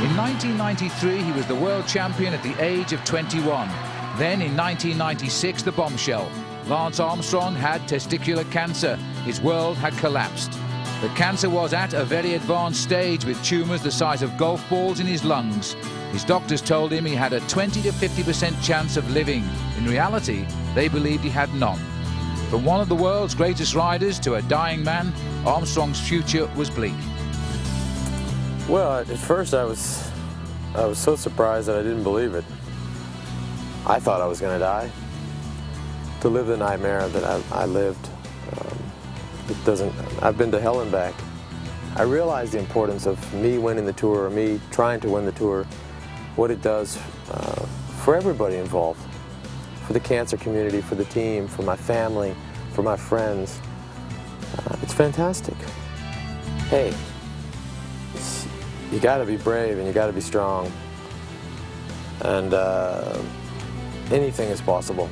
In 1993, he was the world champion at the age of 21. Then in 1996, the bombshell. Lance Armstrong had testicular cancer. His world had collapsed. The cancer was at a very advanced stage with tumours the size of golf balls in his lungs. His doctors told him he had a 20 to 50% chance of living. In reality, they believed he had none. From one of the world's greatest riders to a dying man, Armstrong's future was bleak. Well, at first I was so surprised that I didn't believe it. I thought I was going to die. To live the nightmare that I lived, I've been to hell and back. I realized the importance of me winning the Tour, or me trying to win the Tour, what it does for everybody involved, for the cancer community, for the team, for my family, for my friends. It's fantastic. Hey, you got to be brave and you got to be strong, and anything is possible.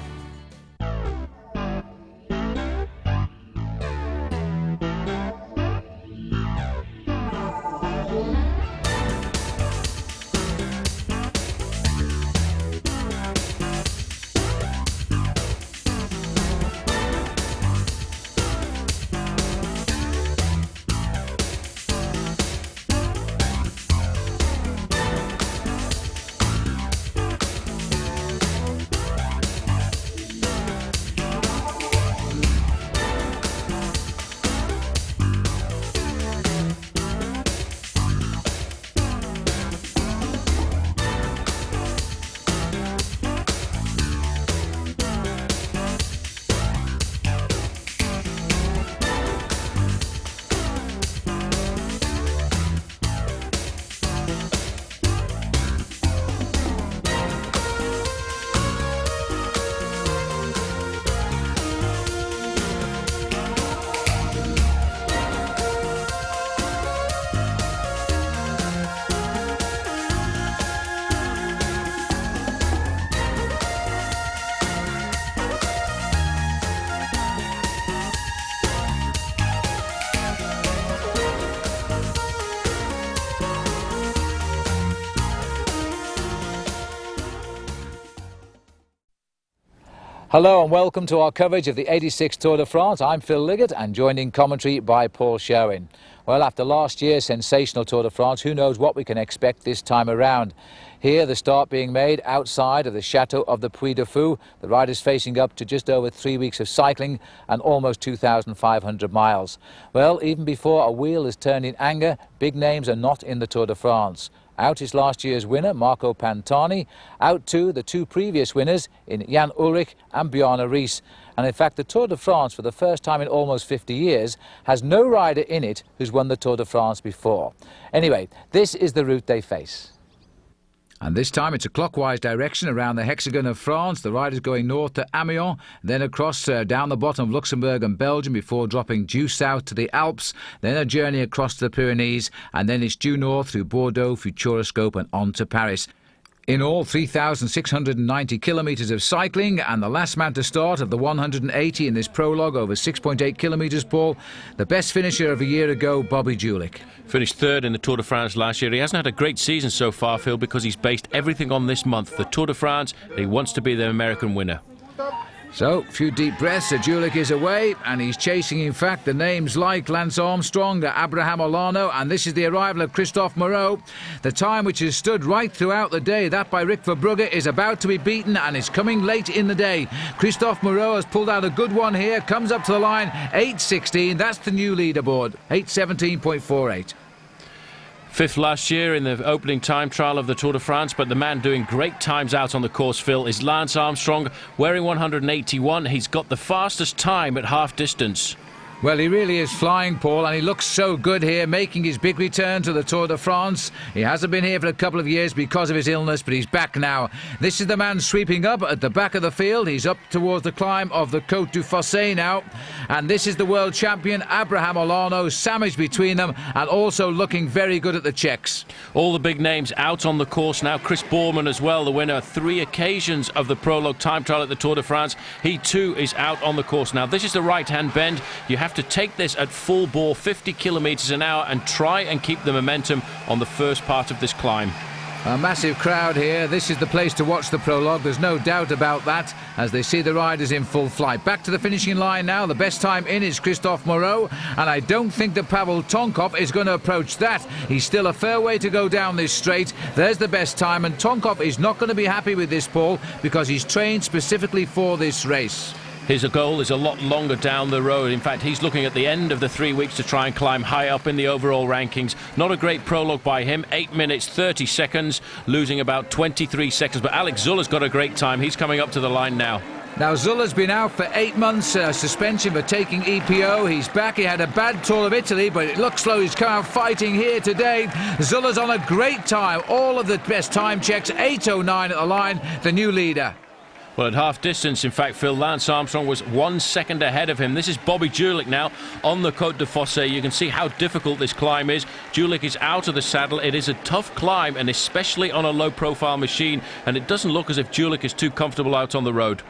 Hello and welcome to our coverage of the 86th Tour de France. I'm Phil Liggett and joined in commentary by Paul Sherwin. Well, after last year's sensational Tour de France, who knows what we can expect this time around. Here, the start being made outside of the Chateau of the Puy de Fou. The riders facing up to just over 3 weeks of cycling and almost 2,500 miles. Well, even before a wheel is turned in anger, big names are not in the Tour de France. Out is last year's winner, Marco Pantani. Out too, the two previous winners in Jan Ullrich and Bjarne Riis. And in fact, the Tour de France, for the first time in almost 50 years, has no rider in it who's won the Tour de France before. Anyway, this is the route they face. And this time it's a clockwise direction around the hexagon of France. The riders going north to Amiens, then across down the bottom of Luxembourg and Belgium before dropping due south to the Alps, then a journey across to the Pyrenees, and then it's due north through Bordeaux, Futuroscope and on to Paris. In all, 3,690 kilometres of cycling, and the last man to start of the 180 in this prologue over 6.8 kilometres, Paul, the best finisher of a year ago, Bobby Julich. Finished third in the Tour de France last year. He hasn't had a great season so far, Phil, because he's based everything on this month, the Tour de France, and he wants to be the American winner. So, a few deep breaths, Julich is away, and he's chasing, in fact, the names like Lance Armstrong, Abraham Olano, and this is the arrival of Christophe Moreau. The time which has stood right throughout the day, that by Rick Verbrugge, is about to be beaten, and it's coming late in the day. Christophe Moreau has pulled out a good one here, comes up to the line, 8.16, that's the new leaderboard, 8.17.48. Fifth last year in the opening time trial of the Tour de France, but the man doing great times out on the course, Phil, is Lance Armstrong, wearing 181. He's got the fastest time at half distance. Well, he really is flying, Paul, and he looks so good here, making his big return to the Tour de France. He hasn't been here for a couple of years because of his illness, but he's back now. This is the man sweeping up at the back of the field. He's up towards the climb of the Côte du Fossé now. And this is the world champion, Abraham Olano, sandwiched between them, and also looking very good at the checks. All the big names out on the course now. Chris Boorman as well, the winner 3 occasions of the prologue time trial at the Tour de France. He too is out on the course now. This is the right-hand bend. You have have to take this at full bore, 50 kilometers an hour, and try and keep the momentum on the first part of this climb. A massive crowd here. This is the place to watch the prologue. There's no doubt about that as they see the riders in full flight. Back to the finishing line now. The best time in is Christophe Moreau, and I don't think that Pavel Tonkov is going to approach that. He's still a fair way to go down this straight. There's the best time, and Tonkov is not going to be happy with this, Paul, because he's trained specifically for this race. His goal is a lot longer down the road. In fact, he's looking at the end of the 3 weeks to try and climb high up in the overall rankings. Not a great prologue by him. 8 minutes 30 seconds, losing about 23 seconds. But Alex Zula's got a great time. He's coming up to the line now. Now, Zula's been out for 8 months, suspension for taking EPO. He's back. He had a bad Tour of Italy, but it looks like he's come out fighting here today. Zula's on a great time. All of the best time checks. 8:09 at the line, the new leader. Well, at half distance, in fact, Phil, Lance Armstrong was 1 second ahead of him. This is Bobby Julich now on the Côte de Fossé. You can see how difficult this climb is. Julich is out of the saddle. It is a tough climb, and especially on a low-profile machine, and it doesn't look as if Julich is too comfortable out on the road.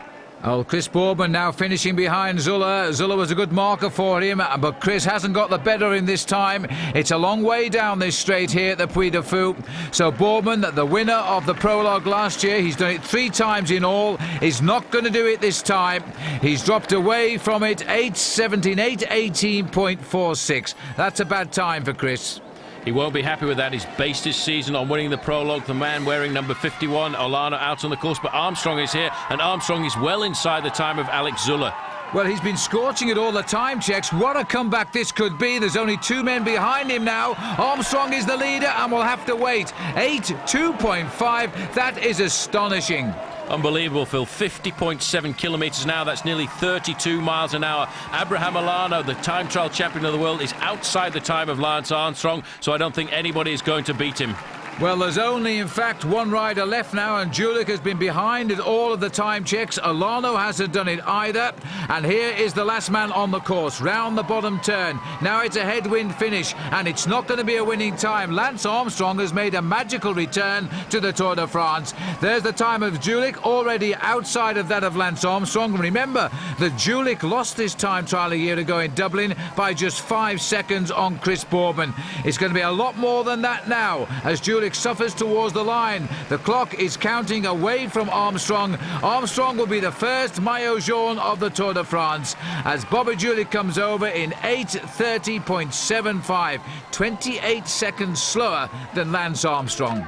Oh, Chris Boardman now finishing behind Zula. Zula was a good marker for him, but Chris hasn't got the better of him this time. It's a long way down this straight here at the Puy de Fou. So Boardman, the winner of the prologue last year, he's done it 3 times in all, is not going to do it this time. He's dropped away from it, 8:18.46. That's a bad time for Chris. He won't be happy with that. He's based his season on winning the prologue. The man wearing number 51, Olano, out on the course. But Armstrong is here, and Armstrong is well inside the time of Alex Zula. Well, he's been scorching it all the time checks. What a comeback this could be. There's only 2 men behind him now. Armstrong is the leader, and we'll have to wait. 8:02.5. That is astonishing. Unbelievable, Phil. 50.7 kilometres now. That's nearly 32 miles an hour. Abraham Olano, the time trial champion of the world, is outside the time of Lance Armstrong, so I don't think anybody is going to beat him. Well, there's only, in fact, 1 rider left now, and Julich has been behind in all of the time checks. Olano hasn't done it either. And here is the last man on the course, round the bottom turn. Now it's a headwind finish, and it's not going to be a winning time. Lance Armstrong has made a magical return to the Tour de France. There's the time of Julich, already outside of that of Lance Armstrong. Remember that Julich lost his time trial a year ago in Dublin by just 5 seconds on Chris Boardman. It's going to be a lot more than that now, as Julich suffers towards the line. The clock is counting away from Armstrong. Armstrong will be the first maillot jaune of the Tour de France as Bobby Julich comes over in 8:30.75, 28 seconds slower than Lance Armstrong.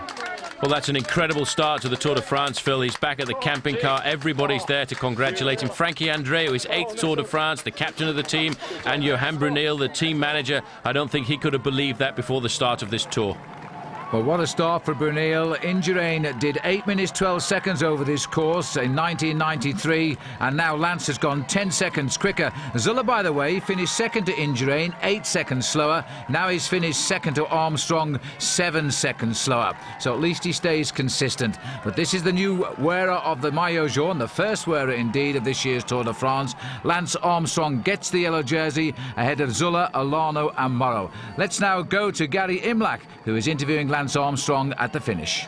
Well, that's an incredible start to the Tour de France, Phil. He's back at the camping car. Everybody's there to congratulate him. Frankie Andreu, his 8th Tour de France, the captain of the team, and Johan Bruneel, the team manager. I don't think he could have believed that before the start of this tour. Well, what a start for Bruneel. Indurain did 8 minutes 12 seconds over this course in 1993, and now Lance has gone 10 seconds quicker. Zula, by the way, finished second to Indurain, 8 seconds slower. Now he's finished second to Armstrong, 7 seconds slower. So at least he stays consistent. But this is the new wearer of the maillot jaune, the first wearer indeed of this year's Tour de France. Lance Armstrong gets the yellow jersey ahead of Zula, Olano and Morrow. Let's now go to Gary Imlach, who is interviewing Lance Armstrong at the finish.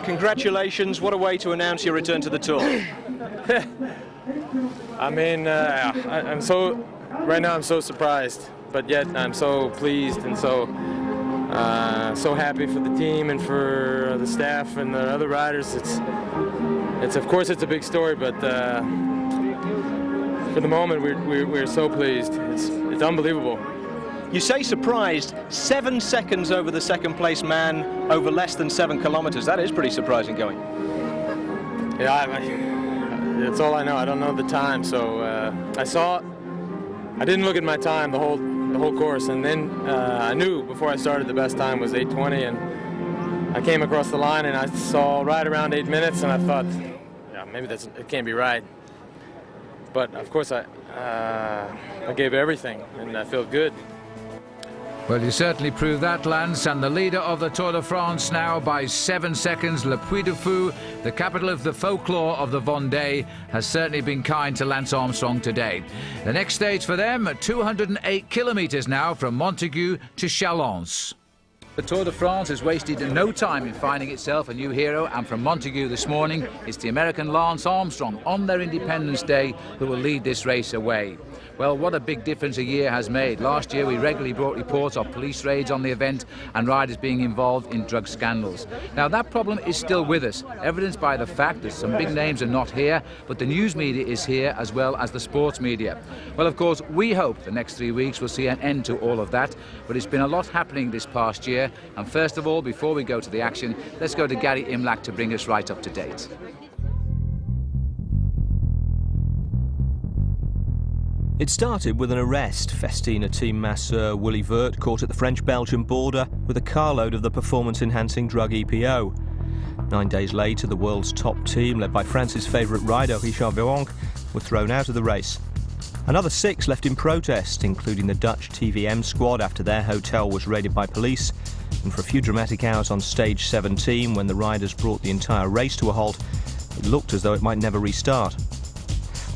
Congratulations, what a way to announce your return to the Tour. I mean, right now I'm so surprised, but yet I'm so pleased and so happy for the team and for the staff and the other riders. It's of course it's a big story, but for the moment we're so pleased. It's unbelievable. You say surprised, 7 seconds over the second place man over less than 7 kilometers. That is pretty surprising going. Yeah, that's all I know. I don't know the time, so I didn't look at my time the whole course, and then I knew before I started the best time was 8:20, and I came across the line and I saw right around 8 minutes, and I thought, yeah, maybe it can't be right. But of course I gave everything, and I feel good. Well, you certainly proved that, Lance, and the leader of the Tour de France now by 7 seconds, Le Puy de Fou, the capital of the folklore of the Vendée, has certainly been kind to Lance Armstrong today. The next stage for them, 208 kilometres now from Montaigu to Châlons. The Tour de France has wasted no time in finding itself a new hero, and from Montaigu this morning, it's the American Lance Armstrong on their Independence Day who will lead this race away. Well, what a big difference a year has made. Last year we regularly brought reports of police raids on the event and riders being involved in drug scandals. Now that problem is still with us, evidenced by the fact that some big names are not here, but the news media is here as well as the sports media. Well, of course, we hope the next 3 weeks will see an end to all of that, but it's been a lot happening this past year. And first of all, before we go to the action, let's go to Gary Imlach to bring us right up to date. It started with an arrest. Festina team masseur Willy Vert caught at the French-Belgian border with a carload of the performance-enhancing drug EPO. 9 days later, the world's top team, led by France's favourite rider Richard Virenque, were thrown out of the race. Another 6 left in protest, including the Dutch TVM squad after their hotel was raided by police, and for a few dramatic hours on stage 17, when the riders brought the entire race to a halt, it looked as though it might never restart.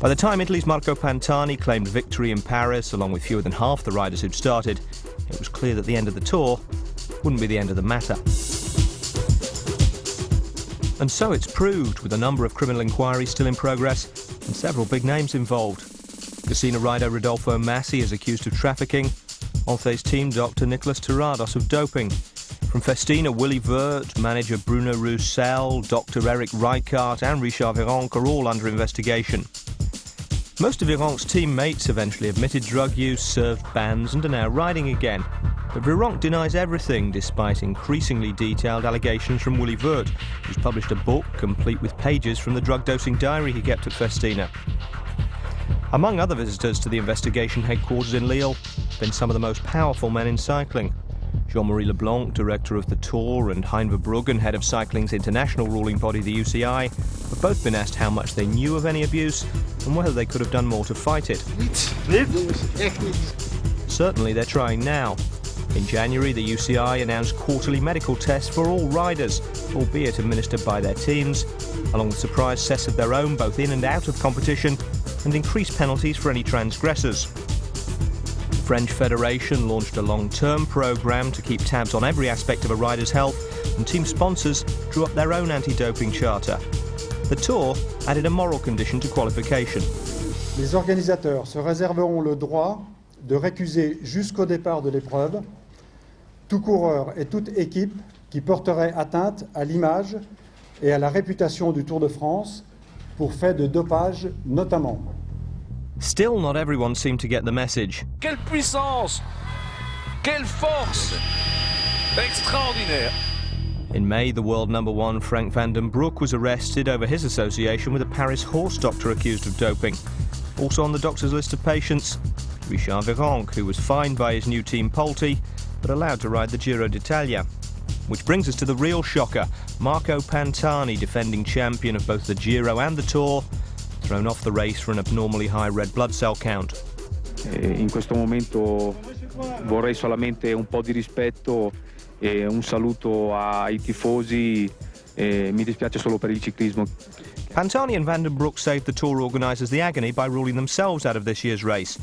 By the time Italy's Marco Pantani claimed victory in Paris, along with fewer than half the riders who'd started, it was clear that the end of the tour wouldn't be the end of the matter. And so it's proved, with a number of criminal inquiries still in progress and several big names involved. Casino rider Rodolfo Massi is accused of trafficking, Onthay's team doctor Nicolas Terrados of doping. From Festina, Willy Vert, manager Bruno Roussel, Dr. Eric Reichardt and Richard Virenque are all under investigation. Most of Virenque's teammates eventually admitted drug use, served bans and are now riding again. But Virenque denies everything, despite increasingly detailed allegations from Willy Vert, who's published a book complete with pages from the drug-dosing diary he kept at Festina. Among other visitors to the investigation headquarters in Lille have been some of the most powerful men in cycling. Jean-Marie Leblanc, director of the Tour, and Hein Verbruggen, head of cycling's international ruling body, the UCI, have both been asked how much they knew of any abuse and whether they could have done more to fight it. Certainly they're trying now. In January, the UCI announced quarterly medical tests for all riders, albeit administered by their teams, along with surprise tests of their own both in and out of competition, and increased penalties for any transgressors. The French Federation launched a long-term programme to keep tabs on every aspect of a rider's health, and team sponsors drew up their own anti-doping charter. The Tour added a moral condition to qualification. Les organisateurs se réserveront le droit de récuser jusqu'au départ de l'épreuve tout coureur et toute équipe qui porterait atteinte à l'image et à la réputation du Tour de France pour fait de dopage notamment. Still, not everyone seemed to get the message. Quelle puissance! Quelle force! Extraordinaire! In May, the world number 1 Frank van den Broek was arrested over his association with a Paris horse doctor accused of doping. Also on the doctor's list of patients, Richard Virenque, who was fined by his new team Polti, but allowed to ride the Giro d'Italia. Which brings us to the real shocker, Marco Pantani, defending champion of both the Giro and the Tour, thrown off the race for an abnormally high red blood cell count. In questo momento vorrei solamente un po' di rispetto e un saluto ai tifosi. Mi dispiace solo per il ciclismo. Pantani and van den Broek saved the Tour organisers the agony by ruling themselves out of this year's race.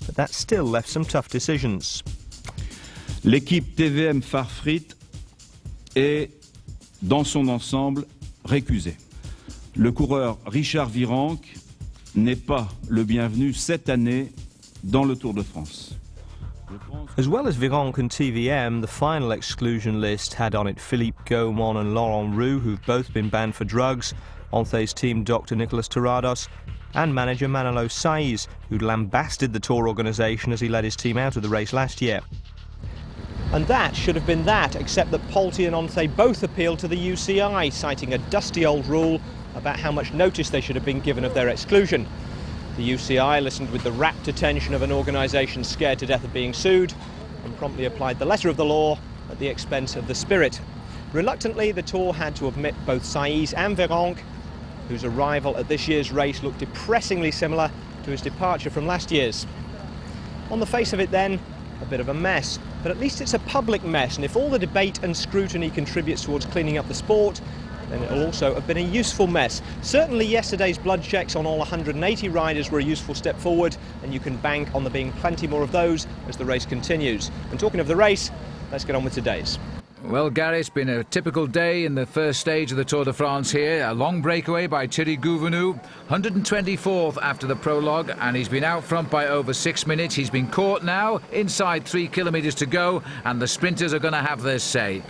But that still left some tough decisions. L'équipe TVM Farfrit est, dans son ensemble, récusée. Le coureur Richard Virenque n'est pas le bienvenu cette année dans le Tour de France. As well as Virenque and TVM, the final exclusion list had on it Philippe Gaumont and Laurent Roux, who've both been banned for drugs, Onthay's team doctor Nicolas Terrados, and manager Manolo Saiz, who'd lambasted the Tour organisation as he led his team out of the race last year. And that should have been that, except that Polti and Onthay both appealed to the UCI, citing a dusty old rule about how much notice they should have been given of their exclusion. The UCI listened with the rapt attention of an organisation scared to death of being sued and promptly applied the letter of the law at the expense of the spirit. Reluctantly, the Tour had to admit both Saiz and Virenque, whose arrival at this year's race looked depressingly similar to his departure from last year's. On the face of it then, a bit of a mess, but at least it's a public mess, and if all the debate and scrutiny contributes towards cleaning up the sport, then it'll also have been a useful mess. Certainly yesterday's blood checks on all 180 riders were a useful step forward, and you can bank on there being plenty more of those as the race continues. And talking of the race, let's get on with today's. Well, Gary, it's been a typical day in the first stage of the Tour de France here. A long breakaway by Thierry Gouvenou, 124th after the prologue, and he's been out front by over 6 minutes. He's been caught now, inside 3 kilometres to go, and the sprinters are going to have their say.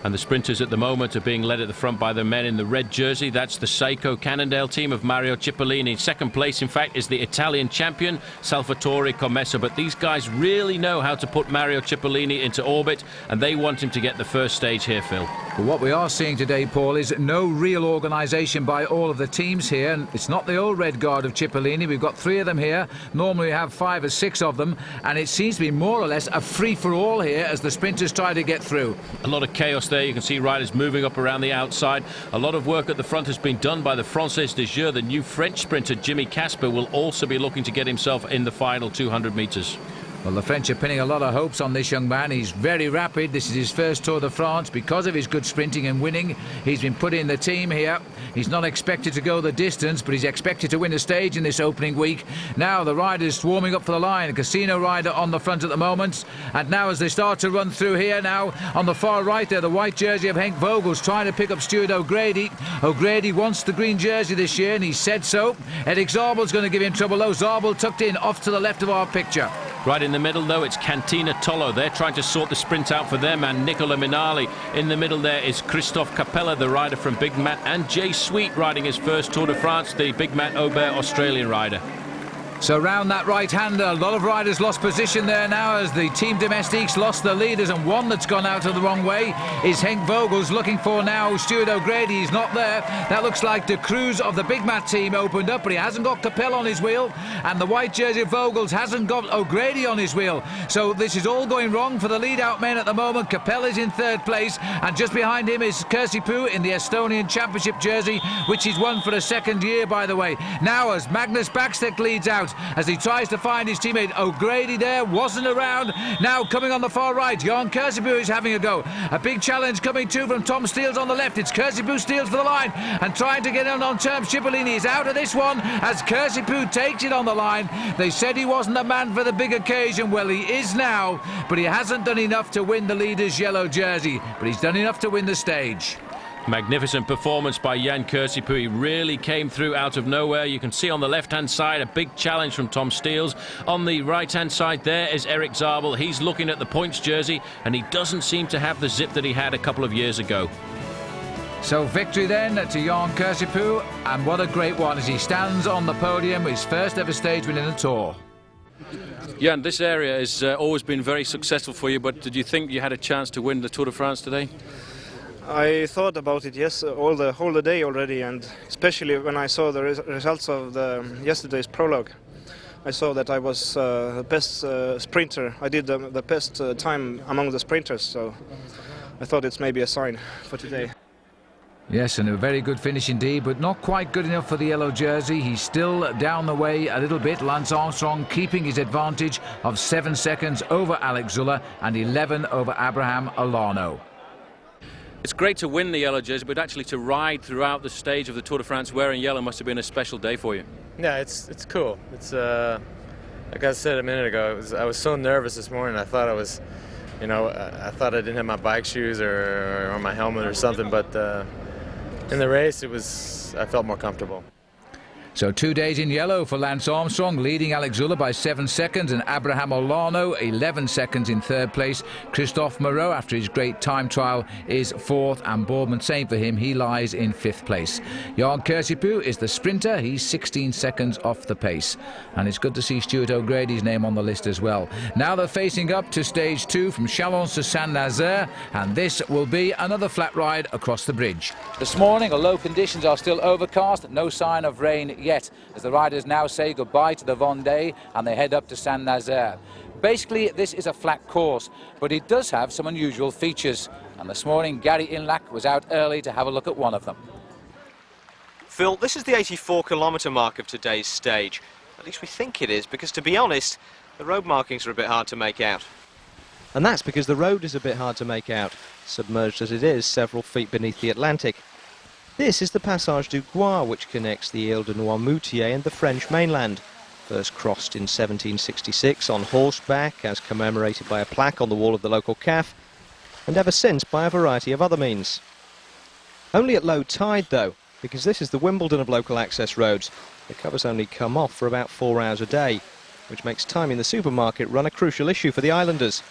And the sprinters at the moment are being led at the front by the men in the red jersey. That's the Seiko Cannondale team of Mario Cipollini. Second place, in fact, is the Italian champion, Salvatore Commessa. But these guys really know how to put Mario Cipollini into orbit, and they want him to get the first stage here, Phil. But what we are seeing today, Paul, is no real organisation by all of the teams here. And it's not the old red guard of Cipollini. We've got 3 of them here. Normally we have 5 or 6 of them. And it seems to be more or less a free-for-all here as the sprinters try to get through. A lot of chaos there. You can see riders moving up around the outside. A lot of work at the front has been done by the Française des Jeux. The new French sprinter Jimmy Casper will also be looking to get himself in the final 200 metres. Well, the French are pinning a lot of hopes on this young man. He's very rapid. This is his first Tour de France. Because of his good sprinting and winning, he's been put in the team here. He's not expected to go the distance, but he's expected to win a stage in this opening week. Now the riders swarming up for the line. Casino rider on the front at the moment. And now as they start to run through here now, on the far right there, the white jersey of Henk Vogels trying to pick up Stuart O'Grady. O'Grady wants the green jersey this year, and he said so. Eric Zabel's going to give him trouble, though. Zabel tucked in off to the left of our picture. Right in the middle, though, it's Cantina Tollo. They're trying to sort the sprint out for their man, Nicola Minali. In the middle there is Christophe Capella, the rider from Big Mat, and Jay Sweet riding his first Tour de France, the Big Mat Aubert Australian rider. So round that right-hander, a lot of riders lost position there now as the Team Domestiques lost their leaders, and one that's gone out of the wrong way is Henk Vogels looking for now Stuart O'Grady. He's not there. That looks like De Cruz of the Big Mat team opened up, but he hasn't got Capel on his wheel, and the white jersey of Vogels hasn't got O'Grady on his wheel. So this is all going wrong for the lead-out men at the moment. Capel is in 3rd place, and just behind him is Kursipuu in the Estonian Championship jersey, which he's won for a 2nd year, by the way. Now as Magnus Backstedt leads out, as he tries to find his teammate O'Grady there, wasn't around. Now coming on the far right, Jan Kursipuu is having a go. A big challenge coming too from Tom Steels on the left. It's Kursipuu, Steels for the line and trying to get in on terms. Cipollini is out of this one as Kursipuu takes it on the line. They said he wasn't a man for the big occasion. Well, he is now, but he hasn't done enough to win the leader's yellow jersey, but he's done enough to win the stage. Magnificent performance by Jan Kursipuu. He really came through out of nowhere. You can see on the left-hand side a big challenge from Tom Steels. On the right-hand side there is Eric Zabel. He's looking at the points jersey, and he doesn't seem to have the zip that he had a couple of years ago. So victory then to Jan Kursipuu, and what a great one as he stands on the podium, his first ever stage win in the Tour. Jan, this area has always been very successful for you, but did you think you had a chance to win the Tour de France today? I thought about it, yes, all the day already, and especially when I saw the results of yesterday's prologue. I saw that I was the best sprinter. I did the best time among the sprinters, so I thought it's maybe a sign for today. Yes, and a very good finish indeed, but not quite good enough for the yellow jersey. He's still down the way a little bit. Lance Armstrong keeping his advantage of 7 seconds over Alex Zülle and 11 over Abraham Olano. It's great to win the yellow jersey, but actually to ride throughout the stage of the Tour de France wearing yellow must have been a special day for you. Yeah, it's cool. It's like I said a minute ago, I was so nervous this morning. I thought I was, I thought I didn't have my bike shoes or my helmet or something, but in the race I felt more comfortable. So 2 days in yellow for Lance Armstrong, leading Alex Zülle by 7 seconds, and Abraham Olano 11 seconds in 3rd place. Christophe Moreau, after his great time trial, is 4th, and Boardman, same for him, he lies in 5th place. Jan Kursipuu is the sprinter, he's 16 seconds off the pace. And it's good to see Stuart O'Grady's name on the list as well. Now they're facing up to stage 2 from Chalons to Saint-Nazaire, and this will be another flat ride across the bridge. This morning, although conditions are still overcast, no sign of rain yet, as the riders now say goodbye to the Vendée and they head up to Saint-Nazaire. Basically, this is a flat course, but it does have some unusual features, and this morning Gary Inlac was out early to have a look at one of them. Phil, this is the 84-kilometre mark of today's stage. At least we think it is, because to be honest, the road markings are a bit hard to make out. And that's because the road is a bit hard to make out, submerged as it is several feet beneath the Atlantic. This is the Passage du Gois, which connects the Ile de Noirmoutier and the French mainland. First crossed in 1766 on horseback, as commemorated by a plaque on the wall of the local CAF. and ever since by a variety of other means. Only at low tide though, because this is the Wimbledon of local access roads. The covers only come off for about 4 hours a day, which makes time in the supermarket run a crucial issue for the islanders.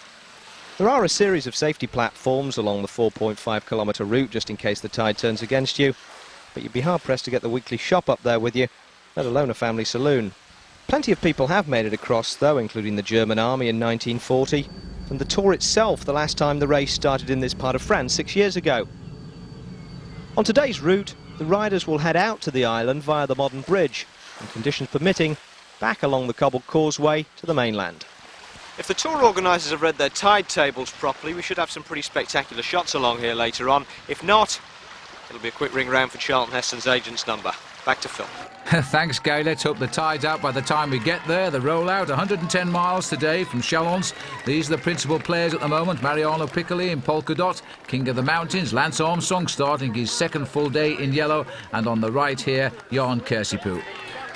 There are a series of safety platforms along the 4.5 kilometre route just in case the tide turns against you, but you'd be hard-pressed to get the weekly shop up there with you, let alone a family saloon. Plenty of people have made it across though, including the German army in 1940, and the Tour itself the last time the race started in this part of France 6 years ago. On today's route, the riders will head out to the island via the modern bridge, and conditions permitting, back along the cobbled causeway to the mainland. If the tour organisers have read their tide tables properly, we should have some pretty spectacular shots along here later on. If not, it'll be a quick ring round for Charlton Heston's agent's number. Back to Phil. Thanks, Gay. Let's hope the tide's out by the time we get there. The rollout, 110 miles today from Chalons. These are the principal players at the moment. Mariano Piccoli in polka dot, King of the Mountains. Lance Armstrong starting his second full day in yellow. And on the right here, Jan Kirsipuu.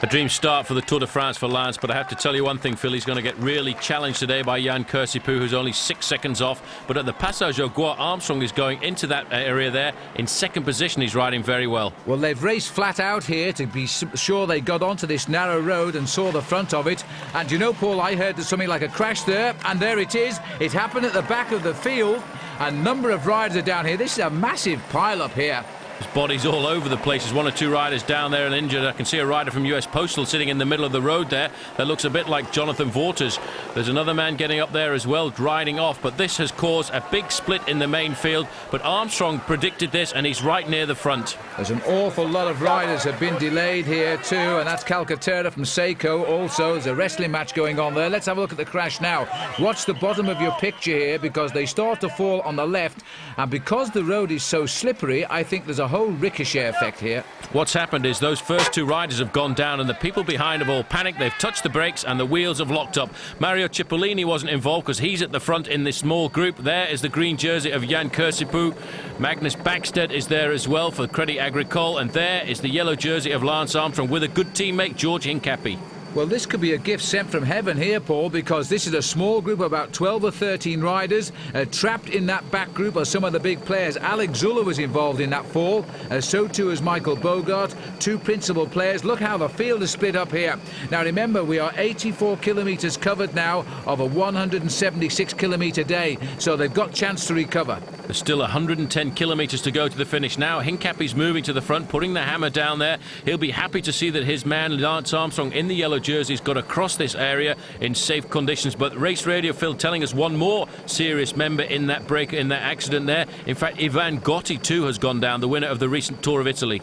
A dream start for the Tour de France for Lance, but I have to tell you one thing, Phil, he's going to get really challenged today by Jan Kirsipuu, who's only 6 seconds off. But at the Passage aux Gois, Armstrong is going into that area there. In second position, he's riding very well. Well, they've raced flat out here to be sure they got onto this narrow road and saw the front of it. And you know, Paul, I heard there's something like a crash there, and there it is. It happened at the back of the field. A number of riders are down here. This is a massive pile-up here. There's bodies all over the place. There's 1 or 2 riders down there and injured. I can see a rider from US Postal sitting in the middle of the road there. That looks a bit like Jonathan Waters. There's another man getting up there as well, riding off. But this has caused a big split in the main field. But Armstrong predicted this, and he's right near the front. There's an awful lot of riders have been delayed here too, and that's Calcaterra from Seiko also. There's a wrestling match going on there. Let's have a look at the crash now. Watch the bottom of your picture here, because they start to fall on the left, and because the road is so slippery, I think there's a whole ricochet effect here. What's happened is those first 2 riders have gone down, and the people behind have all panicked. They've touched the brakes and the wheels have locked up. Mario Cipollini wasn't involved because he's at the front in this small group. There is the green jersey of Jan Kirsipuu. Magnus Backstedt is there as well for Crédit Agricole, and there is the yellow jersey of Lance Armstrong with a good teammate, George Hincapie. Well, this could be a gift sent from heaven here, Paul, because this is a small group of about 12 or 13 riders. Trapped in that back group are some of the big players. Alex Zülle was involved in that fall. So too is Michael Bogart, 2 principal players. Look how the field is split up here. Now, remember, we are 84 kilometres covered now of a 176 kilometre day, so they've got chance to recover. There's still 110 kilometres to go to the finish now. Hincapie's moving to the front, putting the hammer down there. He'll be happy to see that his man, Lance Armstrong, in the yellow jersey's got across this area in safe conditions. But Race Radio Phil telling us 1 more serious member in that break, in that accident there. In fact, Ivan Gotti too has gone down, the winner of the recent Tour of Italy.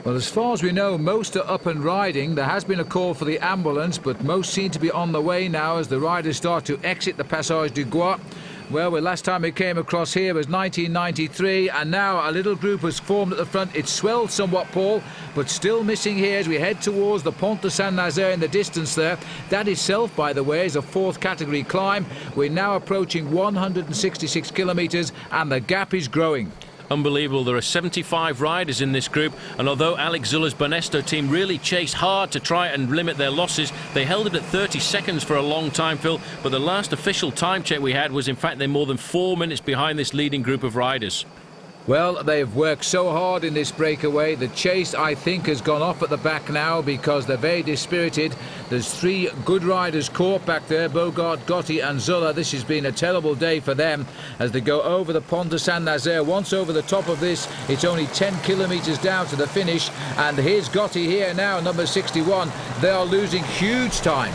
Well, as far as we know, most are up and riding. There has been a call for the ambulance, but most seem to be on the way now as the riders start to exit the Passage du Gois. Well, the last time we came across here was 1993, and now a little group has formed at the front. It's swelled somewhat, Paul, but still missing here as we head towards the Pont de Saint-Nazaire in the distance there. That itself, by the way, is a 4th category climb. We're now approaching 166 kilometres, and the gap is growing. Unbelievable. There are 75 riders in this group, and although Alex Zülle's Banesto team really chased hard to try and limit their losses, they held it at 30 seconds for a long time, Phil, but the last official time check we had was in fact they're more than 4 minutes behind this leading group of riders. Well, they've worked so hard in this breakaway. The chase, I think, has gone off at the back now because they're very dispirited. There's 3 good riders caught back there, Bogart, Gotti and Zülle. This has been a terrible day for them as they go over the Pont de Saint-Nazaire. Once over the top of this, it's only 10 kilometres down to the finish. And here's Gotti here now, number 61. They are losing huge time.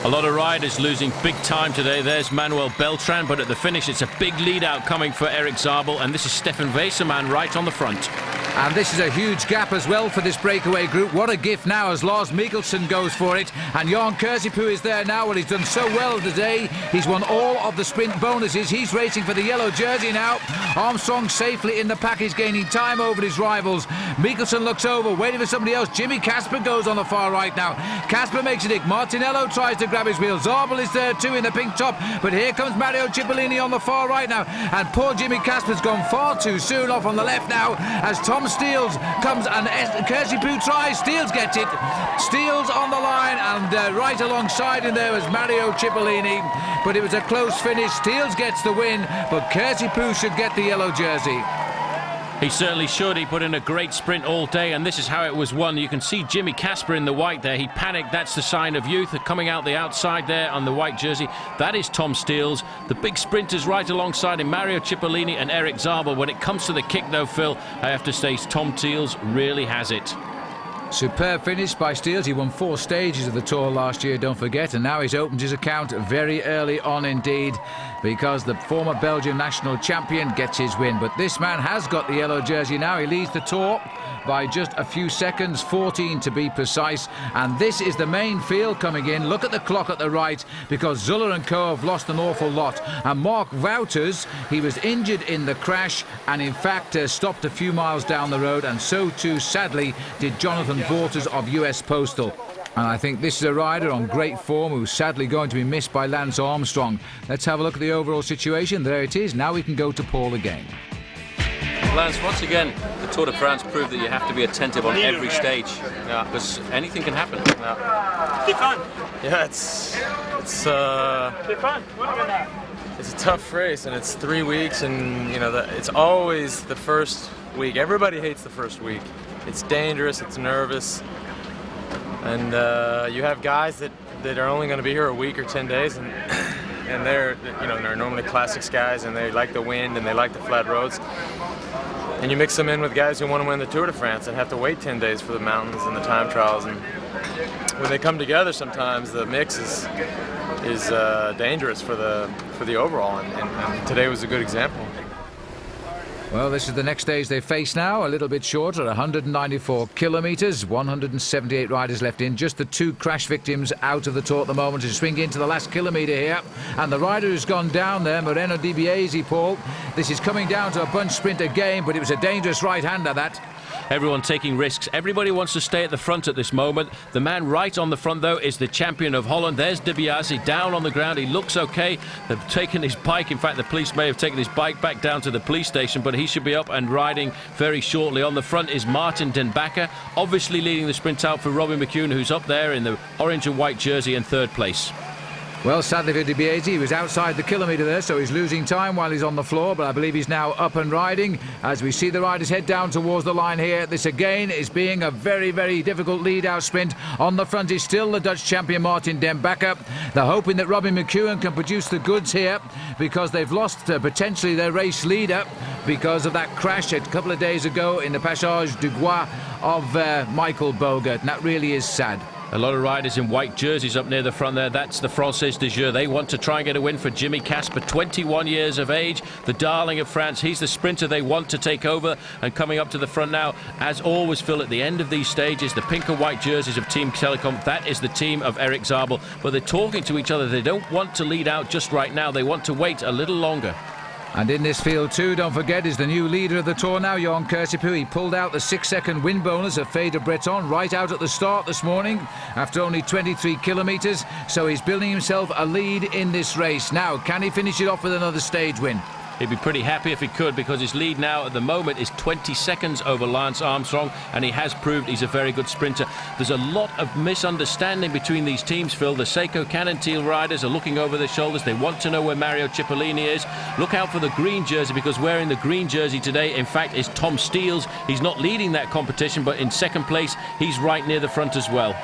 A lot of riders losing big time today. There's Manuel Beltran, but at the finish it's a big lead out coming for Eric Zabel, and this is Stefan Wesermann right on the front. And this is a huge gap as well for this breakaway group. What a gift now as Lars Mikkelsen goes for it. And Jan Kirsipuu is there now. Well, he's done so well today. He's won all of the sprint bonuses. He's racing for the yellow jersey now. Armstrong safely in the pack. He's gaining time over his rivals. Mikkelsen looks over, waiting for somebody else. Jimmy Casper goes on the far right now. Casper makes it. Martinello tries to grab his wheel. Zabel is there too in the pink top. But here comes Mario Cipollini on the far right now. And poor Jimmy Casper's gone far too soon off on the left now as Tom Tom Steels comes and Kersipou tries. Steels gets it. Steels on the line, and right alongside him there was Mario Cipollini. But it was a close finish. Steels gets the win, but Kersipou should get the yellow jersey. He certainly should. He put in a great sprint all day, and this is how it was won. You can see Jimmy Casper in the white there. He panicked. That's the sign of youth. Coming out the outside there on the white jersey, that is Tom Steels. The big sprinters right alongside him, Mario Cipollini and Erik Zabel. When it comes to the kick, though, Phil, I have to say Tom Steels really has it. Superb finish by Steels. He won 4 stages of the Tour last year, don't forget, and now he's opened his account very early on indeed, because the former Belgian national champion gets his win. But this man has got the yellow jersey now. He leads the Tour by just a few seconds, 14 to be precise, and this is the main field coming in. Look at the clock at the right, because Zuller and co have lost an awful lot, and Mark Wouters, he was injured in the crash and in fact stopped a few miles down the road, and so too sadly did Jonathan Vaughters of US Postal. And I think this is a rider on great form who's sadly going to be missed by Lance Armstrong. Let's have a look at the overall situation. There it is. Now we can go to Paul again. Lance, once again, the Tour de France proved that you have to be attentive on every stage, because anything can happen. Yeah, it's a tough race, and it's 3 weeks, and you know it's always the first week. Everybody hates the first week. It's dangerous. It's nervous, and you have guys that are only going to be here a week or 10 days, and they're normally classics guys, and they like the wind and they like the flat roads. And you mix them in with guys who want to win the Tour de France and have to wait 10 days for the mountains and the time trials. And when they come together, sometimes the mix is dangerous for the overall. And today was a good example. Well, this is the next stage they face now, a little bit shorter, 194 kilometres, 178 riders left in. Just the 2 crash victims out of the Tour at the moment to swing into the last kilometre here. And the rider who's gone down there, Moreno Di Biase, Paul, this is coming down to a bunch sprint again, but it was a dangerous right-hander, that. Everyone taking risks. Everybody wants to stay at the front at this moment. The man right on the front, though, is the champion of Holland. There's Di Biase down on the ground. He looks okay. They've taken his bike. In fact, the police may have taken his bike back down to the police station, but he should be up and riding very shortly. On the front is Martin Den Bakker, obviously leading the sprint out for Robbie McEwen, who's up there in the orange and white jersey in 3rd place. Well, sadly for Di Biase, he was outside the kilometre there, so he's losing time while he's on the floor, but I believe he's now up and riding as we see the riders head down towards the line here. This again is being a very, very difficult lead-out sprint. On the front is still the Dutch champion Martin Den Bakker. They're hoping that Robbie McEwen can produce the goods here, because they've lost potentially their race leader because of that crash a couple of days ago in the Passage du Gois of Michael Bogert, and that really is sad. A lot of riders in white jerseys up near the front there. That's the Française des Jeux. They want to try and get a win for Jimmy Casper, 21 years of age, the darling of France. He's the sprinter they want to take over. And coming up to the front now, as always, Phil, at the end of these stages, the pink and white jerseys of Team Telecom, that is the team of Erik Zabel. But they're talking to each other. They don't want to lead out just right now. They want to wait a little longer. And in this field too, don't forget, is the new leader of the Tour now, Johan Kersipou. He pulled out the 6-second win bonus of Fede Breton right out at the start this morning after only 23 kilometres. So he's building himself a lead in this race. Now, can he finish it off with another stage win? He'd be pretty happy if he could, because his lead now at the moment is 20 seconds over Lance Armstrong, and he has proved he's a very good sprinter. There's a lot of misunderstanding between these teams, Phil. The Seiko Cannondale riders are looking over their shoulders. They want to know where Mario Cipollini is. Look out for the green jersey, because wearing the green jersey today, in fact, is Tom Steels. He's not leading that competition, but in 2nd place, he's right near the front as well.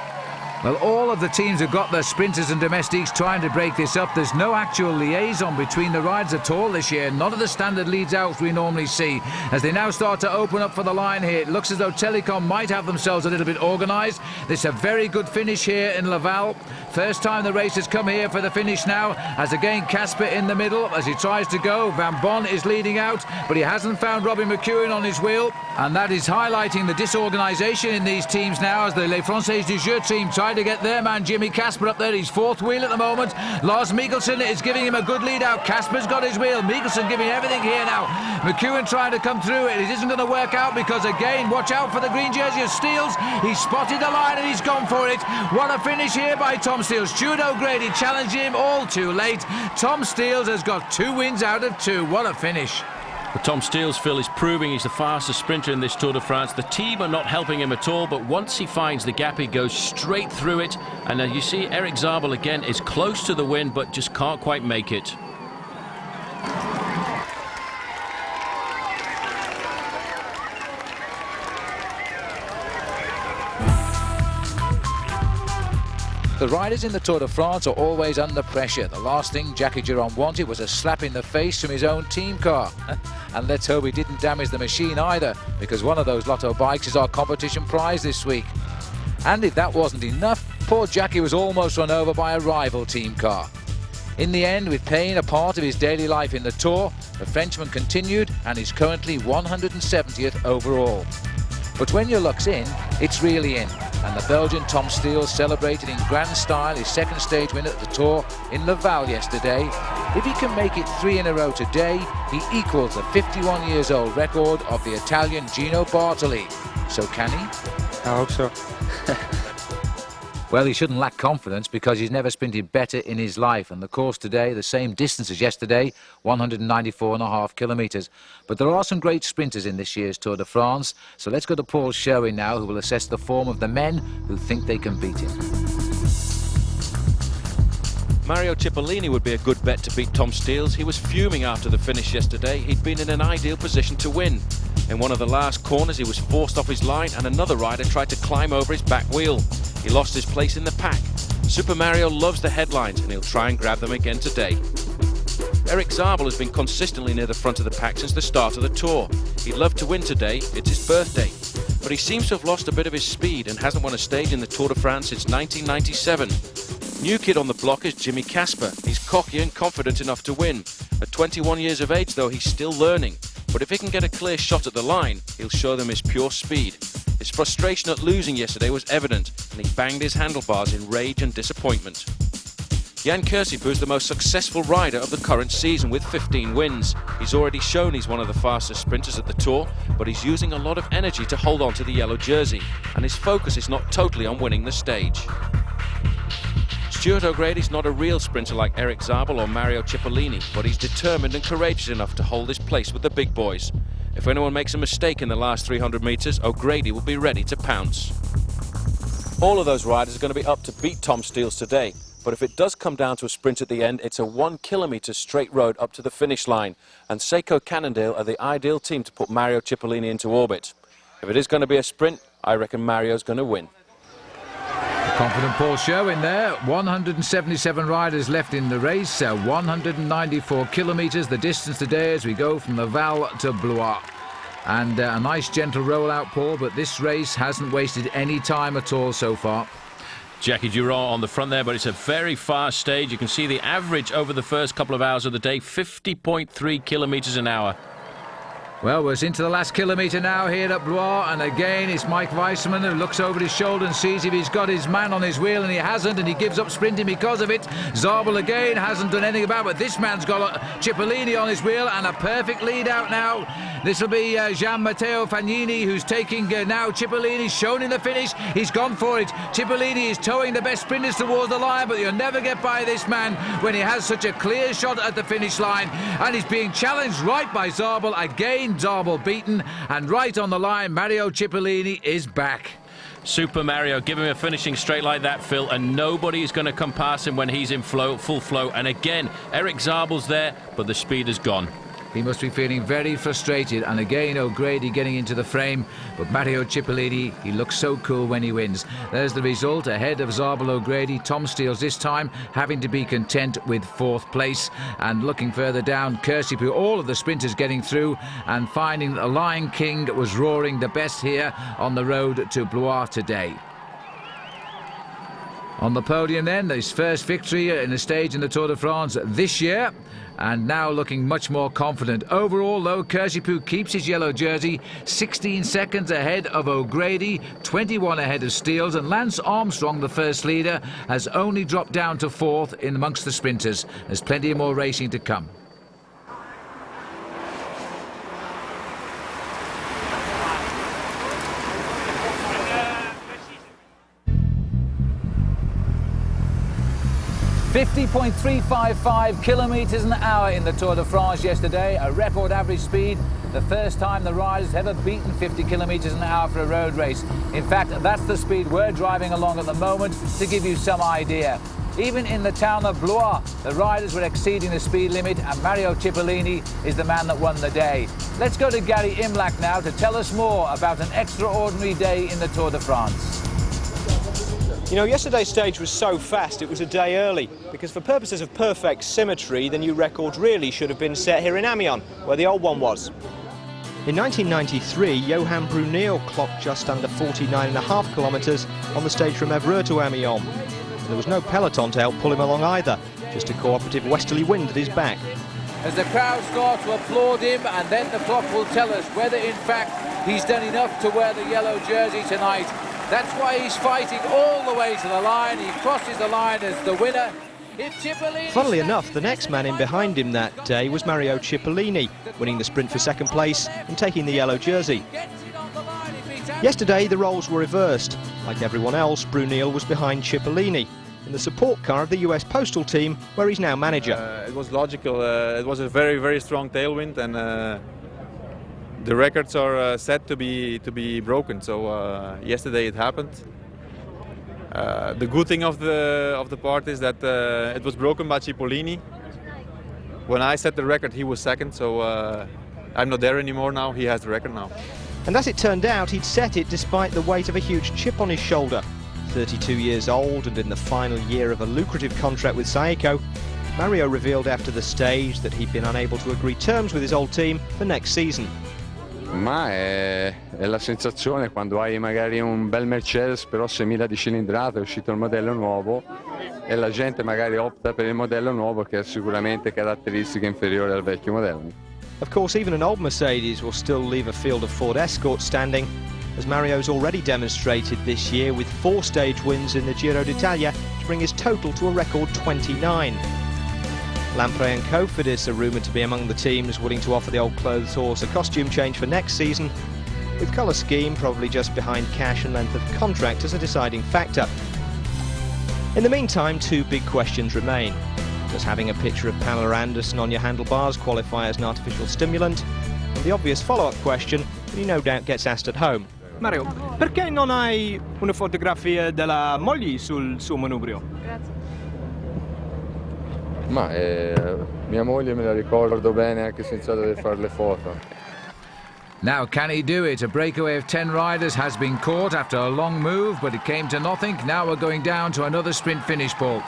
Well, all of the teams have got their sprinters and domestics trying to break this up. There's no actual liaison between the rides at all this year. None of the standard leads outs we normally see. As they now start to open up for the line here, it looks as though Telecom might have themselves a little bit organised. This is a very good finish here in Laval. First time the race has come here for the finish now, as again Casper in the middle as he tries to go. Van Bon is leading out, but he hasn't found Robbie McEwen on his wheel. And that is highlighting the disorganisation in these teams now, as the Les Françaises du Jeu team try to get their man Jimmy Casper up there. He's 4th wheel at the moment. Lars Mikkelsen is giving him a good lead out. Casper's got his wheel. Mikkelsen giving everything here now. McEwen trying to come through it. It isn't going to work out, because again, watch out for the green jersey of Steels. He's spotted the line and he's gone for it. What a finish here by Tom Steels. Stuart O'Grady challenging him all too late. Tom Steels has got 2 wins out of 2. What a finish. But Tom Steels, Phil, is proving he's the fastest sprinter in this Tour de France. The team are not helping him at all, but once he finds the gap, he goes straight through it. And you see Erik Zabel again is close to the win, but just can't quite make it. The riders in the Tour de France are always under pressure. The last thing Jackie Giron wanted was a slap in the face from his own team car. And let's hope he didn't damage the machine either, because one of those Lotto bikes is our competition prize this week. And if that wasn't enough, poor Jackie was almost run over by a rival team car. In the end, with pain a part of his daily life in the Tour, the Frenchman continued and is currently 170th overall. But when your luck's in, it's really in. And the Belgian Tom Steels celebrated in grand style his second stage win at the Tour in Laval yesterday. If he can make it 3 in a row today, he equals the 51 years old record of the Italian Gino Bartoli. So can he? I hope so. Well, he shouldn't lack confidence because he's never sprinted better in his life. And the course today, the same distance as yesterday, 194.5 kilometres. But there are some great sprinters in this year's Tour de France. So let's go to Paul Sherwin now, who will assess the form of the men who think they can beat him. Mario Cipollini would be a good bet to beat Tom Steels. He was fuming after the finish yesterday. He'd been in an ideal position to win. In one of the last corners, he was forced off his line and another rider tried to climb over his back wheel. He lost his place in the pack. Super Mario loves the headlines and he'll try and grab them again today. Erik Zabel has been consistently near the front of the pack since the start of the Tour. He'd love to win today, it's his birthday. But he seems to have lost a bit of his speed and hasn't won a stage in the Tour de France since 1997. New kid on the block is Jimmy Casper. He's cocky and confident enough to win. At 21 years of age though, he's still learning. But if he can get a clear shot at the line, he'll show them his pure speed. His frustration at losing yesterday was evident, and he banged his handlebars in rage and disappointment. Jan Kirsipuu is the most successful rider of the current season with 15 wins. He's already shown he's one of the fastest sprinters at the Tour, but he's using a lot of energy to hold on to the yellow jersey, and his focus is not totally on winning the stage. Stuart O'Grady's not a real sprinter like Erik Zabel or Mario Cipollini, but he's determined and courageous enough to hold his place with the big boys. If anyone makes a mistake in the last 300 metres, O'Grady will be ready to pounce. All of those riders are going to be up to beat Tom Steels today, but if it does come down to a sprint at the end, it's a 1 kilometre straight road up to the finish line, and Seiko Cannondale are the ideal team to put Mario Cipollini into orbit. If it is going to be a sprint, I reckon Mario's going to win. Confident Paul Sherwin there. 177 riders left in the race, 194 kilometres the distance today as we go from Laval to Blois. And a nice gentle rollout, Paul, but this race hasn't wasted any time at all so far. Jackie Giron on the front there, but it's a very fast stage. You can see the average over the first couple of hours of the day, 50.3 kilometres an hour. Well, we're into the last kilometre now here at Blois, and again it's Mike Weissman who looks over his shoulder and sees if he's got his man on his wheel, and he hasn't, and he gives up sprinting because of it. Zabel again hasn't done anything about it, but this man's got Cipollini on his wheel and a perfect lead out now. This will be Gian-Matteo Fagnini who's taking now Cipollini, shown in the finish. He's gone for it. Cipollini is towing the best sprinters towards the line, but you'll never get by this man when he has such a clear shot at the finish line, and he's being challenged right by Zabel again. Zabel beaten, and right on the line, Mario Cipollini is back. Super Mario, give him a finishing straight like that, Phil, and nobody is going to come past him when he's in full flow. And again, Erik Zabel's there, but the speed is gone. He must be feeling very frustrated, and again O'Grady getting into the frame, but Mario Cipollini, he looks so cool when he wins. There's the result, ahead of Zabel O'Grady. Tom Steels this time having to be content with 4th place, and looking further down, Kirsipuu, all of the sprinters getting through and finding that the Lion King was roaring the best here on the road to Blois today. On the podium then, his first victory in a stage in the Tour de France this year, and now looking much more confident. Overall, though, Kirsipuu keeps his yellow jersey, 16 seconds ahead of O'Grady, 21 ahead of Steels, and Lance Armstrong, the first leader, has only dropped down to 4th in amongst the sprinters. There's plenty more racing to come. 50.355 kilometres an hour in the Tour de France yesterday, a record average speed, the first time the riders have ever beaten 50 kilometres an hour for a road race. In fact, that's the speed we're driving along at the moment, to give you some idea. Even in the town of Blois, the riders were exceeding the speed limit, and Mario Cipollini is the man that won the day. Let's go to Gary Imlach now to tell us more about an extraordinary day in the Tour de France. You know, yesterday's stage was so fast it was a day early, because for purposes of perfect symmetry, the new record really should have been set here in Amiens, where the old one was. In 1993, Johan Bruneel clocked just under 49.5 kilometres on the stage from Evreux to Amiens. And there was no peloton to help pull him along either, just a cooperative westerly wind at his back. As the crowd start to applaud him, and then the clock will tell us whether in fact he's done enough to wear the yellow jersey tonight. That's why he's fighting all the way to the line. He crosses the line as the winner. Funnily enough, the next man in behind him that day was Mario Cipollini, winning the sprint for second place and taking the yellow jersey. Yesterday, the roles were reversed. Like everyone else, Bruneel was behind Cipollini in the support car of the US Postal Team, where he's now manager. It was logical. It was a very, very strong tailwind, and the records are set to be broken. So yesterday it happened. The good thing of the part is that it was broken by Cipollini. When I set the record, he was second, so I'm not there anymore now. He has the record now. And as it turned out, he'd set it despite the weight of a huge chip on his shoulder. 32 years old and in the final year of a lucrative contract with Saeco, Mario revealed after the stage that he'd been unable to agree terms with his old team for next season. Ma è la sensazione quando hai magari un bel Mercedes però 6.000 di cilindrata, è uscito il modello nuovo e la gente magari opta per il modello nuovo che ha sicuramente caratteristiche inferiori al vecchio modello. Of course, even an old Mercedes will still leave a field of Ford Escort standing, as Mario's already demonstrated this year with 4 stage wins in the Giro d'Italia to bring his total to a record 29. Lampre and Cofidis are rumoured to be among the teams willing to offer the old clothes horse a costume change for next season, with colour scheme probably just behind cash and length of contract as a deciding factor. In the meantime, 2 big questions remain. Does having a picture of Pamela Anderson on your handlebars qualify as an artificial stimulant? And the obvious follow-up question that he no doubt gets asked at home. Mario, perché non hai una fotografia della moglie sul suo manubrio? Ma mia moglie me la ricordo bene anche senza dover fare le foto. Now, can he do it? A breakaway of 10 riders has been caught after a long move, but it came to nothing. Now we're going down to another sprint finish, Paul.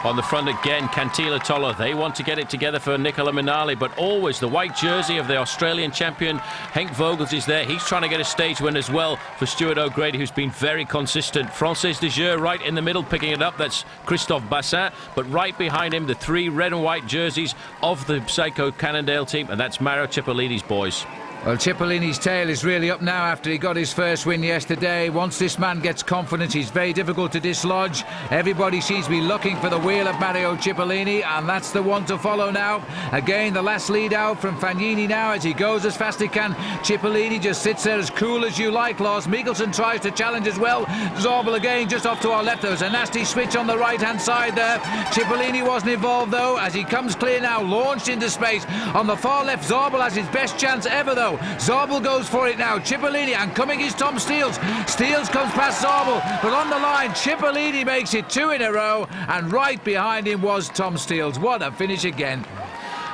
On the front again, Cantilla Toller. They want to get it together for Nicola Minali, but always the white jersey of the Australian champion, Henk Vogels, is there. He's trying to get a stage win as well for Stuart O'Grady, who's been very consistent. Francis de Jure right in the middle picking it up. That's Christophe Bassin, but right behind him, the 3 red and white jerseys of the Saeco Cannondale team, and that's Mario Cipollini's boys. Well, Cipollini's tail is really up now after he got his first win yesterday. Once this man gets confidence, he's very difficult to dislodge. Everybody seems to be looking for the wheel of Mario Cipollini, and that's the one to follow now. Again, the last lead out from Fagnini now as he goes as fast as he can. Cipollini just sits there as cool as you like, Lars. Mikkelsen tries to challenge as well. Zorbel again just off to our left. There was a nasty switch on the right-hand side there. Cipollini wasn't involved, though, as he comes clear now, launched into space. On the far left, Zorbel has his best chance ever, though. Zorbel goes for it now. Cipollini, and coming is Tom Steels. Steels comes past Zorbel, but on the line, Cipollini makes it 2 in a row, and right behind him was Tom Steels. What a finish again.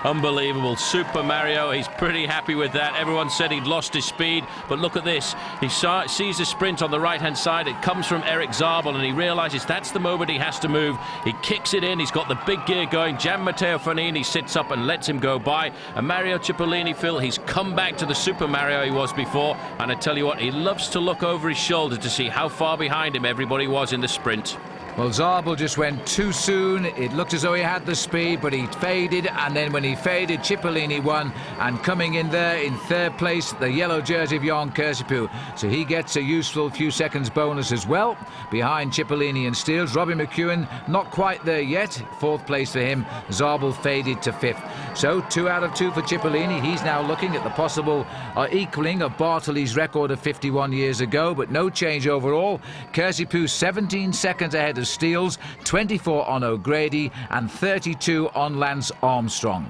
Unbelievable. Super Mario, he's pretty happy with that. Everyone said he'd lost his speed, but look at this. He sees the sprint on the right-hand side. It comes from Eric Zabel, and he realises that's the moment he has to move. He kicks it in. He's got the big gear going. Gian Matteo Fagnini sits up and lets him go by. And Mario Cipollini, Phil, he's come back to the Super Mario he was before. And I tell you what, he loves to look over his shoulder to see how far behind him everybody was in the sprint. Well, Zabel just went too soon. It looked as though he had the speed, but he faded, and then when he faded, Cipollini won, and coming in there in 3rd place, the yellow jersey of Jan Kirsipuu. So he gets a useful few seconds bonus as well, behind Cipollini and Steels. Robbie McEwen not quite there yet, 4th place for him. Zabel faded to 5th. So 2 out of 2 for Cipollini. He's now looking at the possible equaling of Bartoli's record of 51 years ago, but no change overall. Kirsipuu 17 seconds ahead of of Steels, 24 on O'Grady and 32 on Lance Armstrong.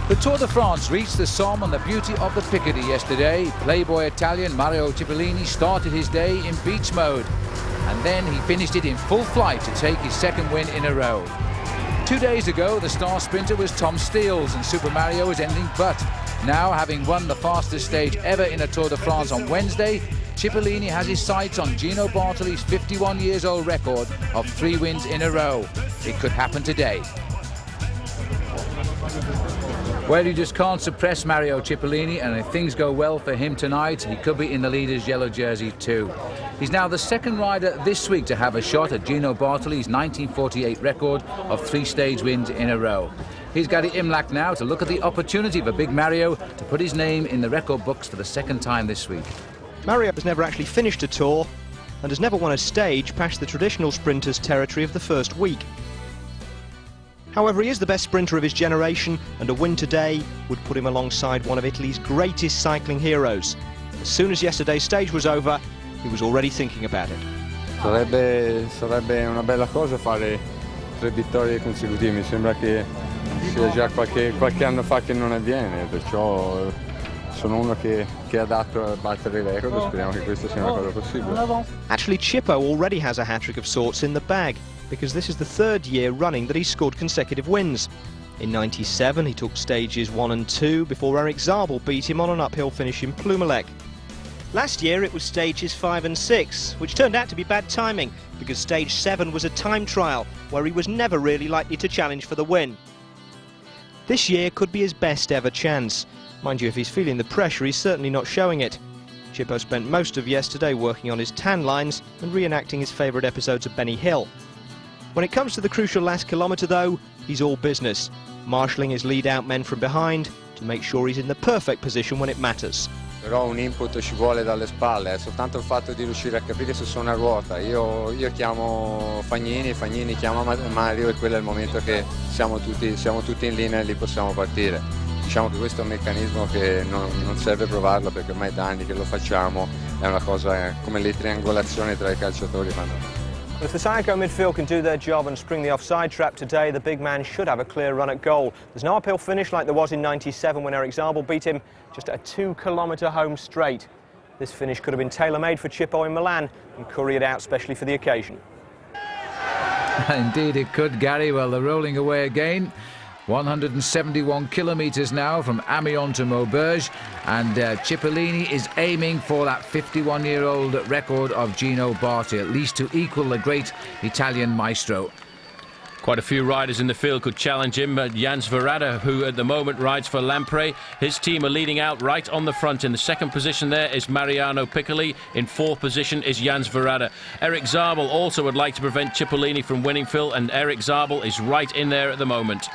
The Tour de France reached the Somme on the beauty of the Picardy yesterday. Playboy Italian Mario Cipollini started his day in beach mode, and then he finished it in full flight to take his second win in a row. 2 days ago, the star sprinter was Tom Steels, and Super Mario was anything but. Now, having won the fastest stage ever in a Tour de France on Wednesday, Cipollini has his sights on Gino Bartoli's 51-year-old record of 3 wins in a row. It could happen today. Well, you just can't suppress Mario Cipollini, and if things go well for him tonight, he could be in the leader's yellow jersey too. He's now the second rider this week to have a shot at Gino Bartoli's 1948 record of 3 stage wins in a row. Here's Gary Imlach now to look at the opportunity for Big Mario to put his name in the record books for the second time this week. Mario has never actually finished a Tour and has never won a stage past the traditional sprinters' territory of the first week. However, he is the best sprinter of his generation, and a win today would put him alongside one of Italy's greatest cycling heroes. As soon as yesterday's stage was over, he was already thinking about it. Sarebbe una bella cosa fare 3 vittorie consecutive. Mi sembra che sia già qualche anno fa che non avviene, perciò sono uno che è adatto a battere il record e speriamo che questa sia una cosa possibile. Actually, Chippo already has a hat-trick of sorts in the bag, because this is the 3rd year running that he's scored consecutive wins. In '97, he took stages 1 and 2 before Eric Zabel beat him on an uphill finish in Plumelec. Last year it was stages 5 and 6, which turned out to be bad timing, because stage 7 was a time trial where he was never really likely to challenge for the win. This year could be his best ever chance. Mind you, if he's feeling the pressure, he's certainly not showing it. Chippo spent most of yesterday working on his tan lines and reenacting his favourite episodes of Benny Hill. When it comes to the crucial last kilometre though, he's all business, marshalling his lead-out men from behind to make sure he's in the perfect position when it matters. Però un input ci vuole dalle spalle, è soltanto il fatto di riuscire a capire se sono a ruota. Io chiamo Fagnini chiama Mario, e quello è il momento che siamo tutti in linea e lì possiamo partire. Diciamo che questo è un meccanismo che non serve provarlo, perché ormai da anni che lo facciamo, è una cosa come le triangolazioni tra i calciatori vanno. If the Sayako midfield can do their job and spring the offside trap today, the big man should have a clear run at goal. There's no uphill finish like there was in '97 when Eric Zabel beat him, just a 2-kilometre home straight. This finish could have been tailor-made for Chippo in Milan and couriered out specially for the occasion. Indeed it could, Gary. Well, they're rolling away again. 171 kilometres now from Amiens to Maubeuge, and Cipollini is aiming for that 51-year-old record of Gino Bartoli, at least to equal the great Italian maestro. Quite a few riders in the field could challenge him, but Jans Verrada, who at the moment rides for Lampre, his team are leading out right on the front. In the 2nd position there is Mariano Piccoli. In 4th position is Jans Verrada. Eric Zabel also would like to prevent Cipollini from winning, Phil, and Eric Zabel is right in there at the moment.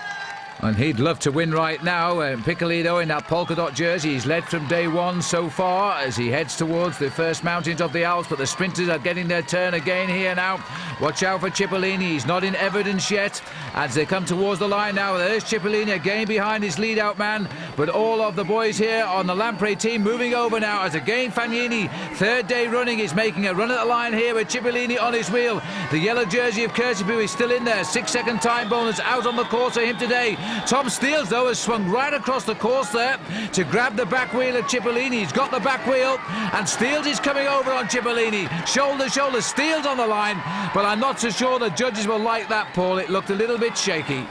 And he'd love to win right now. Piccoli, though, in that polka dot jersey, he's led from day one so far as he heads towards the first mountains of the Alps, but the sprinters are getting their turn again here now. Watch out for Cipollini. He's not in evidence yet as they come towards the line now. There's Cipollini again behind his lead-out man, but all of the boys here on the Lampre team moving over now as again Fagnini, 3rd day running, is making a run at the line here with Cipollini on his wheel. The yellow jersey of Kurtibu is still in there. 6-second time bonus out on the course for him today. Tom Steels, though, has swung right across the course there to grab the back wheel of Cipollini. He's got the back wheel, and Steels is coming over on Cipollini. Shoulder, shoulder, Steels on the line, but I'm not so sure the judges will like that, Paul. It looked a little bit shaky.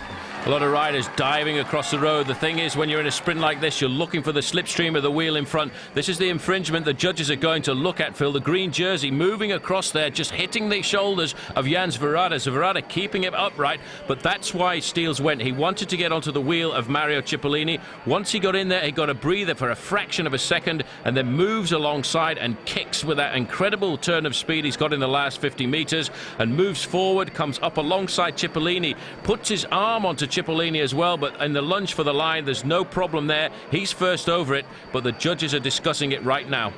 A lot of riders diving across the road. The thing is, when you're in a sprint like this, you're looking for the slipstream of the wheel in front. This is the infringement the judges are going to look at, Phil. The green jersey moving across there, just hitting the shoulders of Jans Verrada. So Verrada keeping it upright, but that's why Steels went. He wanted to get onto the wheel of Mario Cipollini. Once he got in there, he got a breather for a fraction of a second and then moves alongside and kicks with that incredible turn of speed he's got in the last 50 metres and moves forward, comes up alongside Cipollini, puts his arm onto Cipollini as well, but in the lunge for the line, there's no problem there. He's first over it, but the judges are discussing it right now.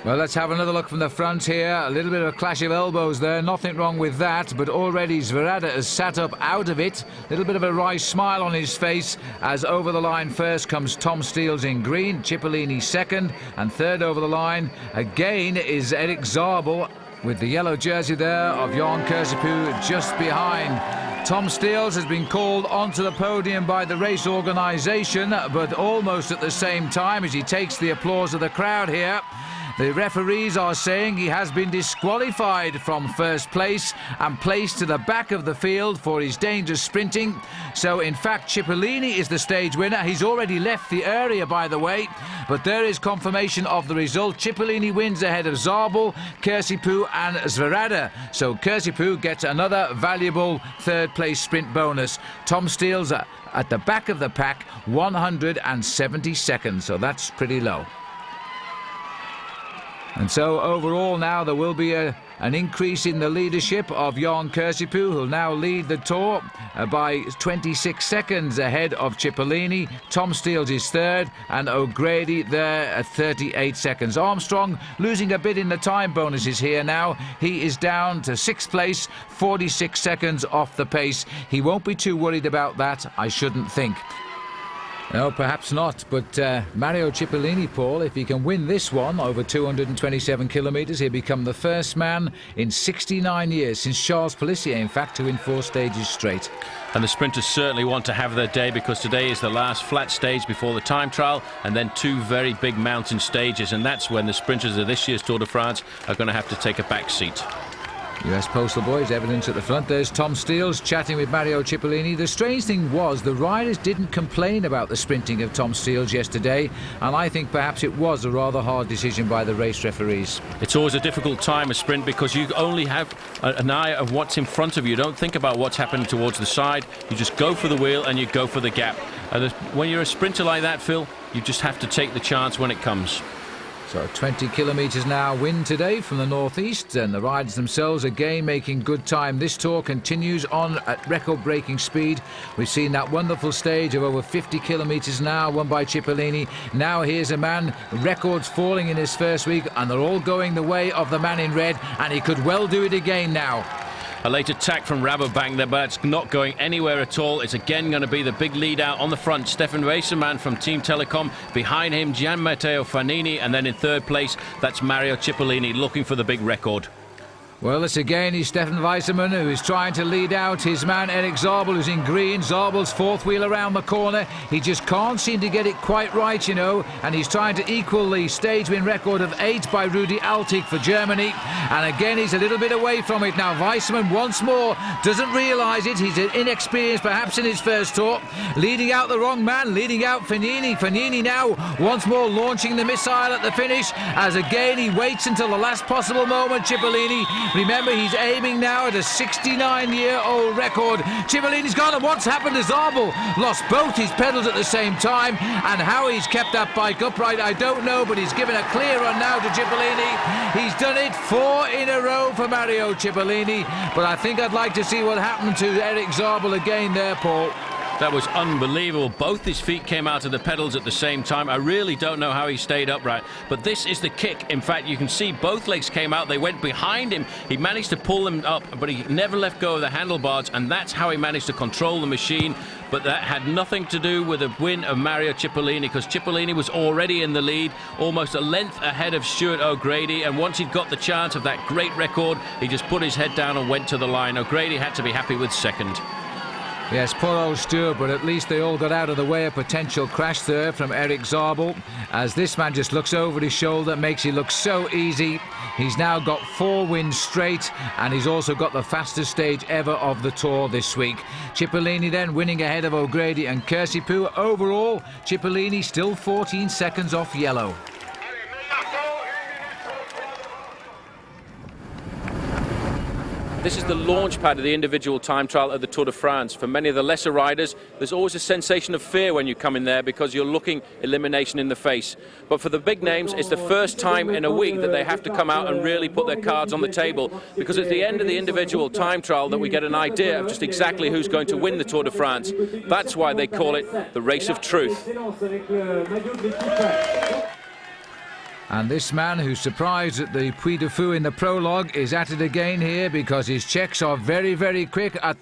Well, let's have another look from the front here. A little bit of a clash of elbows there. Nothing wrong with that, but already Zverada has sat up out of it. A little bit of a wry smile on his face as over the line first comes Tom Steels in green, Cipollini second, and third over the line again is Erik Zabel with the yellow jersey there of Jan Kirsipuu just behind. Tom Steels has been called onto the podium by the race organisation, but almost at the same time as he takes the applause of the crowd here. The referees are saying he has been disqualified from first place and placed to the back of the field for his dangerous sprinting. So, in fact, Cipollini is the stage winner. He's already left the area, by the way. But there is confirmation of the result. Cipollini wins ahead of Zabel, Kirsipuu and Zverada. So Kirsipuu gets another valuable third-place sprint bonus. Tom Steels at the back of the pack, 170 seconds. So that's pretty low. And so overall now there will be an increase in the leadership of Jan Kirsipuu, who'll now lead the Tour by 26 seconds ahead of Cipollini. Tom Steels is third and O'Grady there at 38 seconds. Armstrong losing a bit in the time bonuses here now. He is down to sixth place, 46 seconds off the pace. He won't be too worried about that, I shouldn't think. No, perhaps not, but Mario Cipollini, Paul, if he can win this one over 227 kilometres, he'll become the first man in 69 years, since Charles Pélissier, in fact, to win 4 stages straight. And the sprinters certainly want to have their day, because today is the last flat stage before the time trial, and then 2 very big mountain stages, and that's when the sprinters of this year's Tour de France are going to have to take a back seat. US Postal Boys, evidence at the front. There's Tom Steels chatting with Mario Cipollini. The strange thing was the riders didn't complain about the sprinting of Tom Steels yesterday, and I think perhaps it was a rather hard decision by the race referees. It's always a difficult time, a sprint, because you only have an eye of what's in front of you. You don't think about what's happening towards the side. You just go for the wheel and you go for the gap. And when you're a sprinter like that, Phil, you just have to take the chance when it comes. So 20 kilometres now wind today from the northeast, and the riders themselves again making good time. This Tour continues on at record-breaking speed. We've seen that wonderful stage of over 50 kilometres now won by Cipollini. Now here's a man, records falling in his first week, and they're all going the way of the man in red, and he could well do it again now. A late attack from Rabobank there, but it's not going anywhere at all. It's again going to be the big lead out on the front. Stefan Weissermann from Team Telecom. Behind him, Gian Matteo Fanini. And then in third place, that's Mario Cipollini looking for the big record. Well, this again is Stefan Weissermann, who is trying to lead out his man Erik Zabel, who's in green. Zabel's fourth wheel around the corner. He just can't seem to get it quite right, you know, and he's trying to equal the stage win record of 8 by Rudi Altig for Germany. And again, he's a little bit away from it now. Weissermann once more doesn't realise it. He's inexperienced, perhaps in his first Tour. Leading out the wrong man, leading out Fanini. Fanini now once more launching the missile at the finish, as again he waits until the last possible moment. Cipollini, remember, he's aiming now at a 69-year-old record. Cipollini's gone, and what's happened to Zabel? Lost both his pedals at the same time, and how he's kept that bike upright, I don't know, but he's given a clear run now to Cipollini. He's done it 4 in a row for Mario Cipollini, but I think I'd like to see what happened to Erik Zabel again there, Paul. That was unbelievable. Both his feet came out of the pedals at the same time. I really don't know how he stayed upright. But this is the kick. In fact, you can see both legs came out. They went behind him. He managed to pull them up, but he never let go of the handlebars, and that's how he managed to control the machine. But that had nothing to do with the win of Mario Cipollini, because Cipollini was already in the lead, almost a length ahead of Stuart O'Grady, and once he'd got the chance of that great record, he just put his head down and went to the line. O'Grady had to be happy with second. Yes, poor old Stuart, but at least they all got out of the way. A potential crash there from Erik Zabel, as this man just looks over his shoulder, makes it look so easy. He's now got 4 wins straight, and he's also got the fastest stage ever of the Tour this week. Cipollini then winning ahead of O'Grady and Kirsipuu. Overall, Cipollini still 14 seconds off yellow. This is the launch pad of the individual time trial at the Tour de France. For many of the lesser riders, there's always a sensation of fear when you come in there, because you're looking elimination in the face. But for the big names, it's the first time in a week that they have to come out and really put their cards on the table, because at the end of the individual time trial that we get an idea of just exactly who's going to win the Tour de France. That's why they call it the race of truth. And this man who's surprised at the Puy de Fou in the prologue is at it again here because his checks are very, very quick at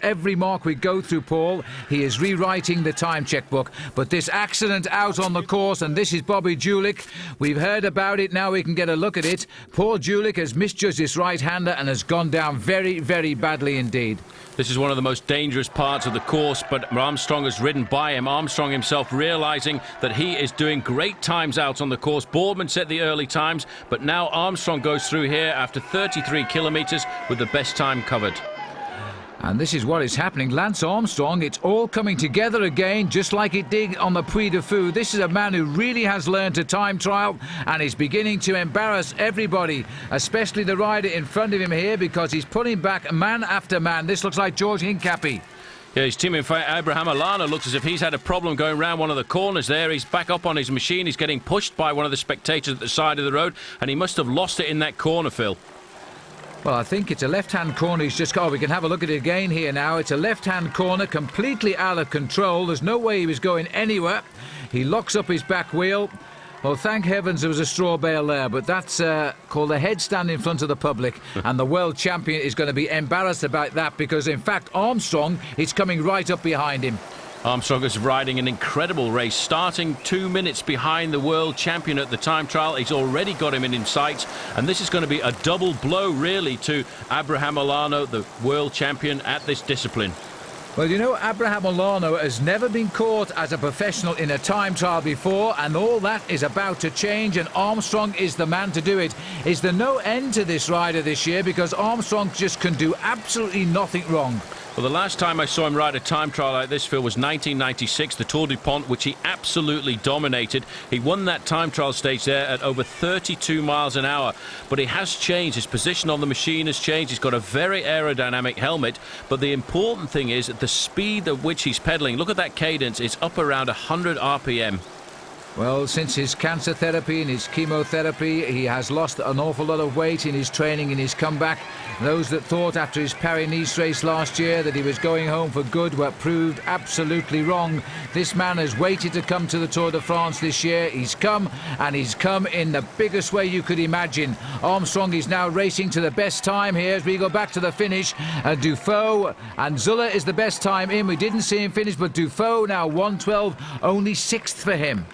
every mark we go through, Paul. He is rewriting the time checkbook. But this accident out on the course, and this is Bobby Julich. We've heard about it, now we can get a look at it. Paul Julich has misjudged his right-hander and has gone down very, very badly indeed. This is one of the most dangerous parts of the course, but Armstrong has ridden by him. Armstrong himself realising that he is doing great times out on the course. Boardman set the early times, but now Armstrong goes through here after 33 kilometres with the best time covered. And this is what is happening. Lance Armstrong, it's all coming together again, just like it did on the Puy de Fou. This is a man who really has learned to time trial and is beginning to embarrass everybody, especially the rider in front of him here, because he's pulling back man after man. This looks like George Hincapie. Yeah, his teammate Abraham Olano looks as if he's had a problem going round one of the corners there. He's back up on his machine. He's getting pushed by one of the spectators at the side of the road, and he must have lost it in that corner, Phil. Well, I think it's a left-hand corner. He's just we can have a look at it again here now. It's a left-hand corner, completely out of control. There's no way he was going anywhere. He locks up his back wheel. Well, thank heavens there was a straw bale there, but that's called a headstand in front of the public, and the world champion is going to be embarrassed about that because, in fact, Armstrong is coming right up behind him. Armstrong is riding an incredible race, starting 2 minutes behind the world champion at the time trial. He's already got him in sights, and this is going to be a double blow, really, to Abraham Olano, the world champion at this discipline. Well, you know, Abraham Olano has never been caught as a professional in a time trial before, and all that is about to change, and Armstrong is the man to do it. Is there no end to this rider this year because Armstrong just can do absolutely nothing wrong? Well, the last time I saw him ride a time trial like this, Phil, was 1996, the Tour du Pont, which he absolutely dominated. He won that time trial stage there at over 32 miles an hour. But he has changed. His position on the machine has changed. He's got a very aerodynamic helmet. But the important thing is the speed at which he's pedaling. Look at that cadence. It's up around 100 RPM. Well, since his cancer therapy and his chemotherapy, he has lost an awful lot of weight in his training and his comeback. Those that thought after his Paris-Nice race last year that he was going home for good were proved absolutely wrong. This man has waited to come to the Tour de France this year. He's come, and he's come in the biggest way you could imagine. Armstrong is now racing to the best time here as we go back to the finish. Dufault and Zuller is the best time in. We didn't see him finish, but Dufault now 1:12, only 6th for him.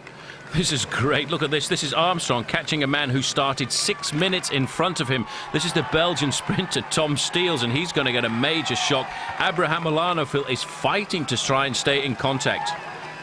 This is great. Look at this. This is Armstrong catching a man who started 6 minutes in front of him. This is the Belgian sprinter Tom Steels, and he's going to get a major shock. Abraham Olano, Phil, is fighting to try and stay in contact.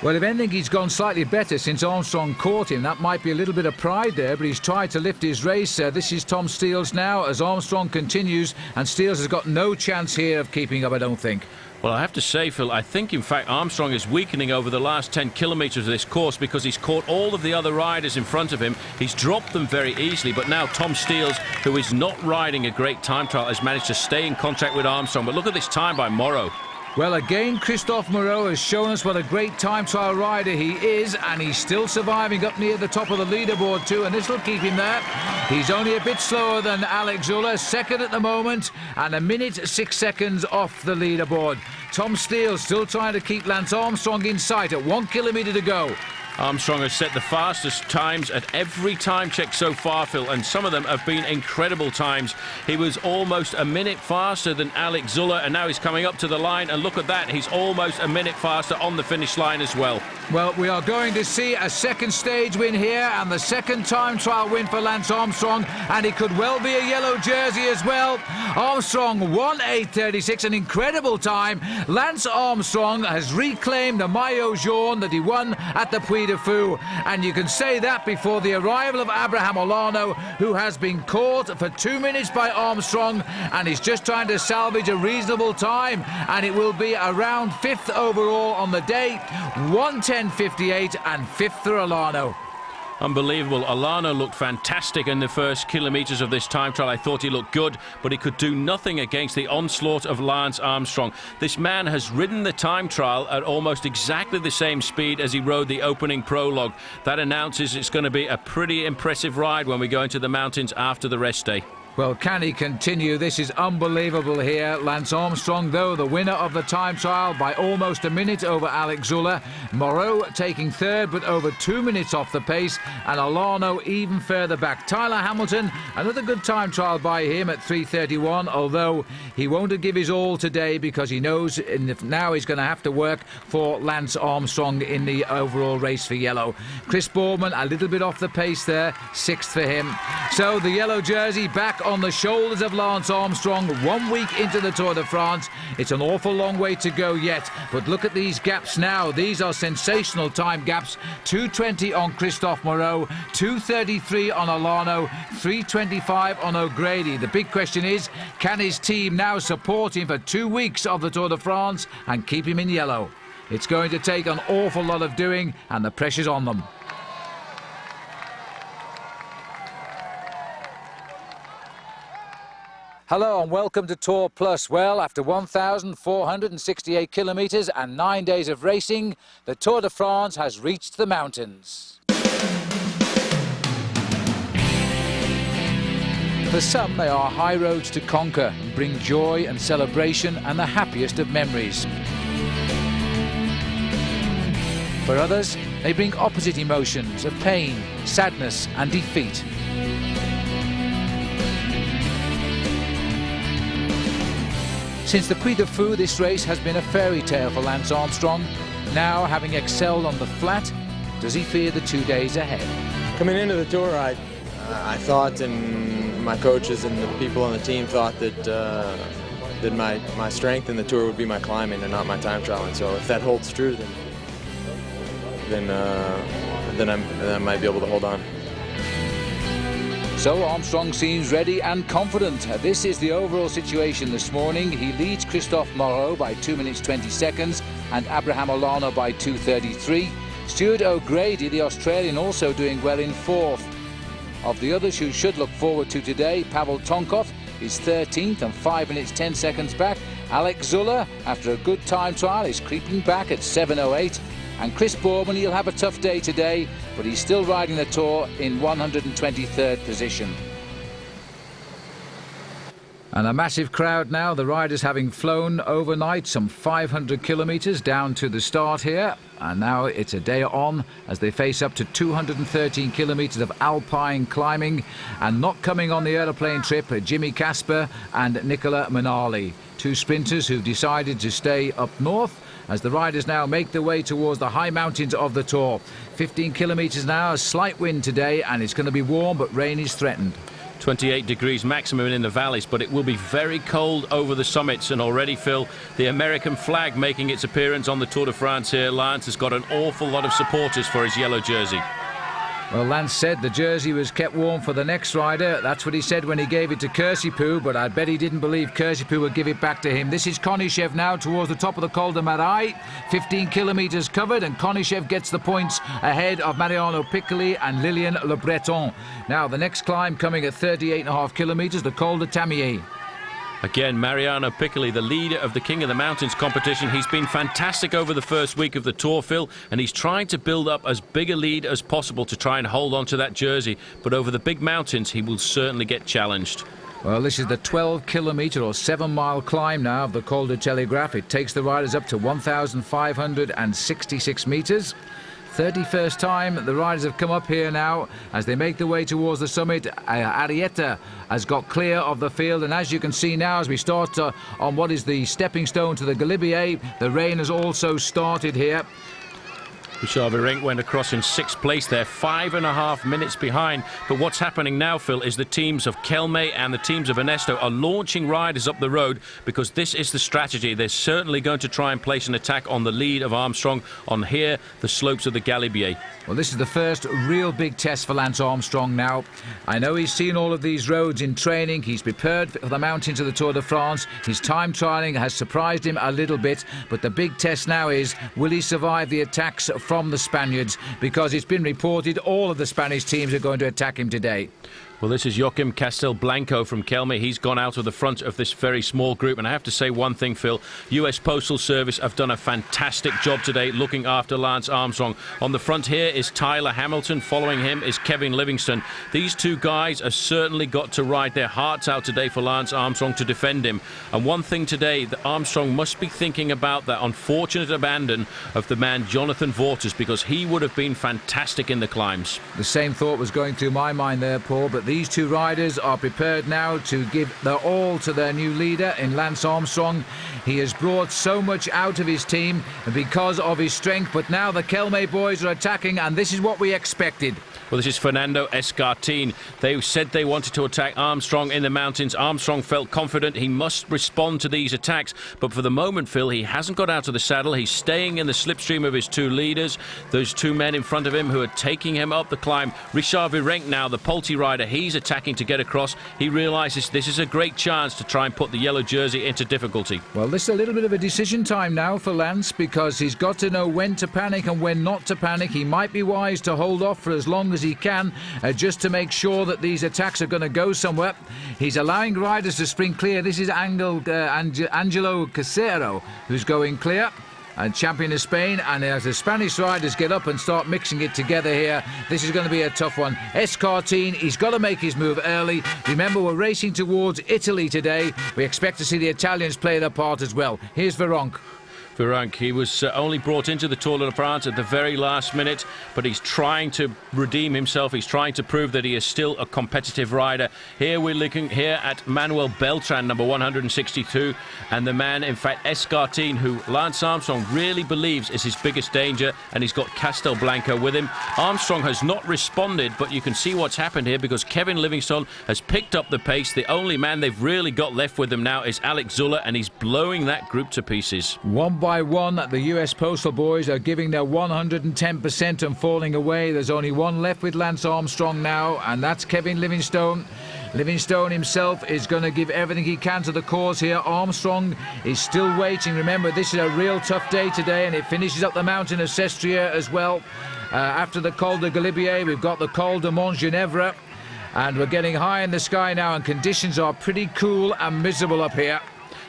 Well, if anything, he's gone slightly better since Armstrong caught him. That might be a little bit of pride there, but he's tried to lift his race. This is Tom Steels now as Armstrong continues, and Steels has got no chance here of keeping up, I don't think. Well, I have to say, Phil, I think, in fact, Armstrong is weakening over the last 10 kilometres of this course because he's caught all of the other riders in front of him. He's dropped them very easily, but now Tom Steels, who is not riding a great time trial, has managed to stay in contact with Armstrong. But look at this time by Moreau. Well, again, Christophe Moreau has shown us what a great time trial rider he is, and he's still surviving up near the top of the leaderboard too, and this will keep him there. He's only a bit slower than Alex Zuller, second at the moment, and 1 minute 6 seconds off the leaderboard. Tom Steele still trying to keep Lance Armstrong in sight at 1 kilometre to go. Armstrong has set the fastest times at every time check so far, Phil, and some of them have been incredible times. He was almost a minute faster than Alex Zuller, and now he's coming up to the line, and look at that, he's almost a minute faster on the finish line as well. Well, we are going to see a second stage win here, and the second time trial win for Lance Armstrong, and it could well be a yellow jersey as well. Armstrong 1:08:36, an incredible time. Lance Armstrong has reclaimed the maillot jaune that he won at the Puy de Fou, and you can say that before the arrival of Abraham Olano, who has been caught for 2 minutes by Armstrong and is just trying to salvage a reasonable time, and it will be around 5th overall on the day, 1:10:58, and 5th for Olano. Unbelievable. Olano looked fantastic in the first kilometres of this time trial. I thought he looked good, but he could do nothing against the onslaught of Lance Armstrong. This man has ridden the time trial at almost exactly the same speed as he rode the opening prologue. That announces it's going to be a pretty impressive ride when we go into the mountains after the rest day. Well, can he continue? This is unbelievable here. Lance Armstrong, though, the winner of the time trial by almost a minute over Alex Zülle. Moreau taking third, but over 2 minutes off the pace. And Olano even further back. Tyler Hamilton, another good time trial by him at 3:31, although he won't give his all today because he knows now he's going to have to work for Lance Armstrong in the overall race for yellow. Chris Boardman, a little bit off the pace there, 6th for him. So the yellow jersey back on the shoulders of Lance Armstrong 1 week into the Tour de France. It's an awful long way to go yet, but look at these gaps now. These are sensational time gaps. 2:20 on Christophe Moreau, 2:33 on Olano, 3:25 on O'Grady. The big question is, can his team now support him for 2 weeks of the Tour de France and keep him in yellow? It's going to take an awful lot of doing, and the pressure's on them. Hello and welcome to Tour Plus. Well, after 1,468 kilometres and 9 days of racing, the Tour de France has reached the mountains. For some, they are high roads to conquer and bring joy and celebration and the happiest of memories. For others, they bring opposite emotions of pain, sadness and defeat. Since the Puy de Fou, this race has been a fairy tale for Lance Armstrong. Now, having excelled on the flat, does he fear the 2 days ahead? Coming into the Tour, I thought, and my coaches and the people on the team thought that my strength in the Tour would be my climbing and not my time trial. And so if that holds true, then I might be able to hold on. So Armstrong seems ready and confident. This is the overall situation this morning. He leads Christophe Moreau by 2 minutes 20 seconds and Abraham Olano by 2:33. Stuart O'Grady, the Australian, also doing well in 4th. Of the others who should look forward to today, Pavel Tonkov is 13th and 5 minutes 10 seconds back. Alex Zülle, after a good time trial, is creeping back at 7:08. And Chris Boardman, he'll have a tough day today, but he's still riding the Tour in 123rd position. And a massive crowd now, the riders having flown overnight some 500 kilometres down to the start here. And now it's a day on as they face up to 213 kilometres of alpine climbing. And not coming on the aeroplane trip are Jimmy Casper and Nicola Minali, two sprinters who've decided to stay up north as the riders now make their way towards the high mountains of the Tour. 15 kilometres now, a slight wind today, and it's going to be warm, but rain is threatened. 28 degrees maximum in the valleys, but it will be very cold over the summits. And already, Phil, the American flag making its appearance on the Tour de France here. Lance has got an awful lot of supporters for his yellow jersey. Well, Lance said the jersey was kept warm for the next rider. That's what he said when he gave it to Kersipou, but I bet he didn't believe Kersipou would give it back to him. This is Konychev now towards the top of the Col de Marais. 15 kilometres covered, and Konychev gets the points ahead of Mariano Piccoli and Lilian Le Breton. Now, the next climb coming at 38.5 kilometres, the Col de Tamier. Again, Mariano Piccoli, the leader of the King of the Mountains competition. He's been fantastic over the first week of the Tour, Phil, and he's trying to build up as big a lead as possible to try and hold on to that jersey. But over the big mountains, he will certainly get challenged. Well, this is the 12-kilometre or 7-mile climb now of the Col de Telegraph. It takes the riders up to 1,566 metres. 31st time the riders have come up here now as they make their way towards the summit. Arrieta has got clear of the field, and as you can see now, as we start on what is the stepping stone to the Galibier, the rain has also started here. Richard Virenque went across in 6th place there, 5.5 minutes behind. But what's happening now, Phil, is the teams of Kelme and the teams of Ernesto are launching riders up the road because this is the strategy. They're certainly going to try and place an attack on the lead of Armstrong on here, the slopes of the Galibier. Well, this is the first real big test for Lance Armstrong now. I know he's seen all of these roads in training. He's prepared for the mountains of the Tour de France. His time trialling has surprised him a little bit, but the big test now is, will he survive the attacks from the Spaniards? Because it's been reported all of the Spanish teams are going to attack him today. Well, this is Joachim Castelblanco from Kelme. He's gone out of the front of this very small group. And I have to say one thing, Phil. US Postal Service have done a fantastic job today looking after Lance Armstrong. On the front here is Tyler Hamilton. Following him is Kevin Livingston. These two guys have certainly got to ride their hearts out today for Lance Armstrong to defend him. And one thing today that Armstrong must be thinking about, that unfortunate abandon of the man Jonathan Vaughters, because he would have been fantastic in the climbs. The same thought was going through my mind there, Paul, but these two riders are prepared now to give their all to their new leader in Lance Armstrong. He has brought so much out of his team because of his strength, but now the Kelme boys are attacking, and this is what we expected. Well, this is Fernando Escartin. They said they wanted to attack Armstrong in the mountains. Armstrong felt confident he must respond to these attacks. But for the moment, Phil, he hasn't got out of the saddle. He's staying in the slipstream of his two leaders. Those two men in front of him who are taking him up the climb. Richard Virenque now, the Polte rider, he's attacking to get across. He realises this is a great chance to try and put the yellow jersey into difficulty. Well, this is a little bit of a decision time now for Lance, because he's got to know when to panic and when not to panic. He might be wise to hold off for as long as he can, just to make sure that these attacks are going to go somewhere. He's allowing riders to spring clear. This is Angelo Casero who's going clear, and champion of Spain. And as the Spanish riders get up and start mixing it together here, this is going to be a tough one. Escartin, he's got to make his move early. Remember, we're racing towards Italy today. We expect to see the Italians play their part as well. Here's Virenque. Virenque, he was only brought into the Tour de France at the very last minute, but he's trying to redeem himself. He's trying to prove that he is still a competitive rider. Here we're looking here at Manuel Beltran, number 162, and the man, in fact, Escartin, who Lance Armstrong really believes is his biggest danger, and he's got Castelblanco with him. Armstrong has not responded, but you can see what's happened here because Kevin Livingston has picked up the pace. The only man they've really got left with them now is Alex Zuller, and he's blowing that group to pieces. One by one, the US Postal boys are giving their 110% and falling away. There's only one left with Lance Armstrong now, and that's Kevin Livingstone. Livingstone himself is going to give everything he can to the cause here. Armstrong is still waiting. Remember, this is a real tough day today, and it finishes up the mountain of Sestriere as well. After the Col de Galibier, we've got the Col de Montgenèvre, and we're getting high in the sky now, and conditions are pretty cool and miserable up here.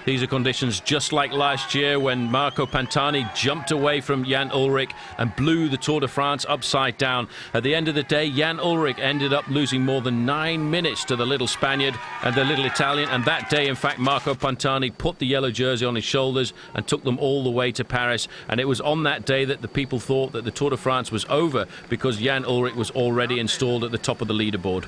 These are conditions just like last year when Marco Pantani jumped away from Jan Ullrich and blew the Tour de France upside down. At the end of the day, Jan Ullrich ended up losing more than 9 minutes to the little Spaniard and the little Italian. And that day, in fact, Marco Pantani put the yellow jersey on his shoulders and took them all the way to Paris. And it was on that day that the people thought that the Tour de France was over because Jan Ullrich was already installed at the top of the leaderboard.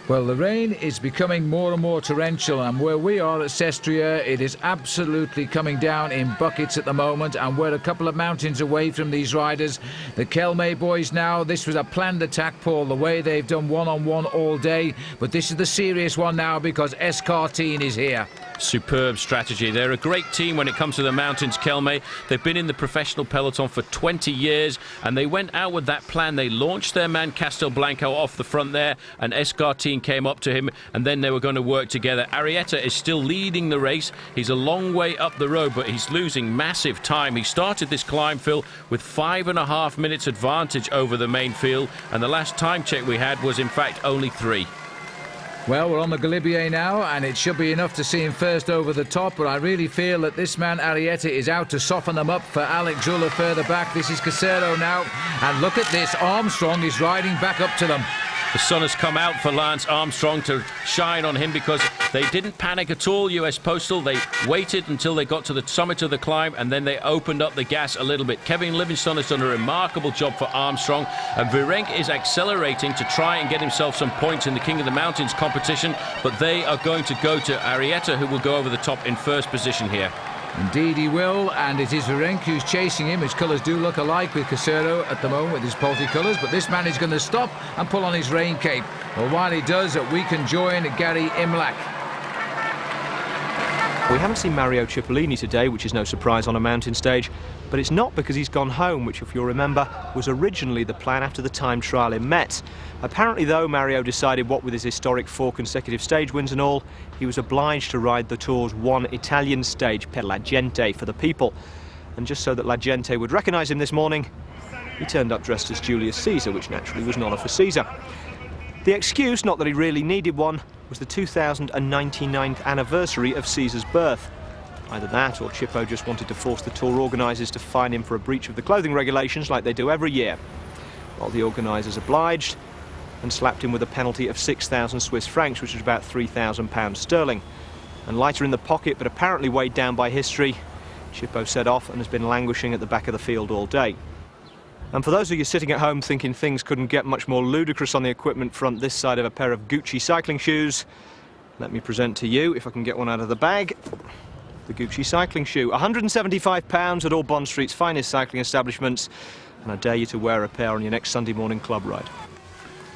Well, the rain is becoming more and more torrential, and where we are at Sestriere, it is absolutely coming down in buckets at the moment, and we're a couple of mountains away from these riders. The Kelme boys now, this was a planned attack, Paul, the way they've done one-on-one all day, but this is the serious one now because Escartin is here. Superb strategy. They're a great team when it comes to the mountains, Kelme. They've been in the professional peloton for 20 years, and they went out with that plan. They launched their man Castelblanco off the front there, and Escartin came up to him, and then they were going to work together. Arrieta is still leading the race. He's a long way up the road, but he's losing massive time. He started this climb, Phil, with 5.5 minutes advantage over the main field, and the last time check we had was in fact only 3. Well, we're on the Galibier now, and it should be enough to see him first over the top, but I really feel that this man Arrieta is out to soften them up for Alex Zuller further back. This is Casero now, and look at this, Armstrong is riding back up to them. The sun has come out for Lance Armstrong to shine on him because they didn't panic at all, US Postal. They waited until they got to the summit of the climb, and then they opened up the gas a little bit. Kevin Livingston has done a remarkable job for Armstrong, and Virenque is accelerating to try and get himself some points in the King of the Mountains competition, but they are going to go to Arrieta, who will go over the top in first position here. Indeed he will, and it is Virenque who's chasing him. His colours do look alike with Casero at the moment with his Polte colours, but this man is going to stop and pull on his rain cape. Well, while he does, we can join Gary Imlach. We haven't seen Mario Cipollini today, which is no surprise on a mountain stage, but it's not because he's gone home, which, if you'll remember, was originally the plan after the time trial in Metz. Apparently, though, Mario decided, what with his historic 4 consecutive stage wins and all, he was obliged to ride the Tour's one Italian stage, Per la Gente, for the people. And just so that La Gente would recognise him this morning, he turned up dressed as Julius Caesar, which naturally was an honour for Caesar. The excuse, not that he really needed one, was the 2099th anniversary of Caesar's birth. Either that or Chippo just wanted to force the tour organisers to fine him for a breach of the clothing regulations like they do every year. Well, the organisers obliged and slapped him with a penalty of 6,000 Swiss francs, which is about £3,000 sterling. And lighter in the pocket, but apparently weighed down by history, Chippo set off and has been languishing at the back of the field all day. And for those of you sitting at home thinking things couldn't get much more ludicrous on the equipment front this side of a pair of Gucci cycling shoes, let me present to you, if I can get one out of the bag, the Gucci cycling shoe. £175 at all Bond Street's finest cycling establishments, and I dare you to wear a pair on your next Sunday morning club ride.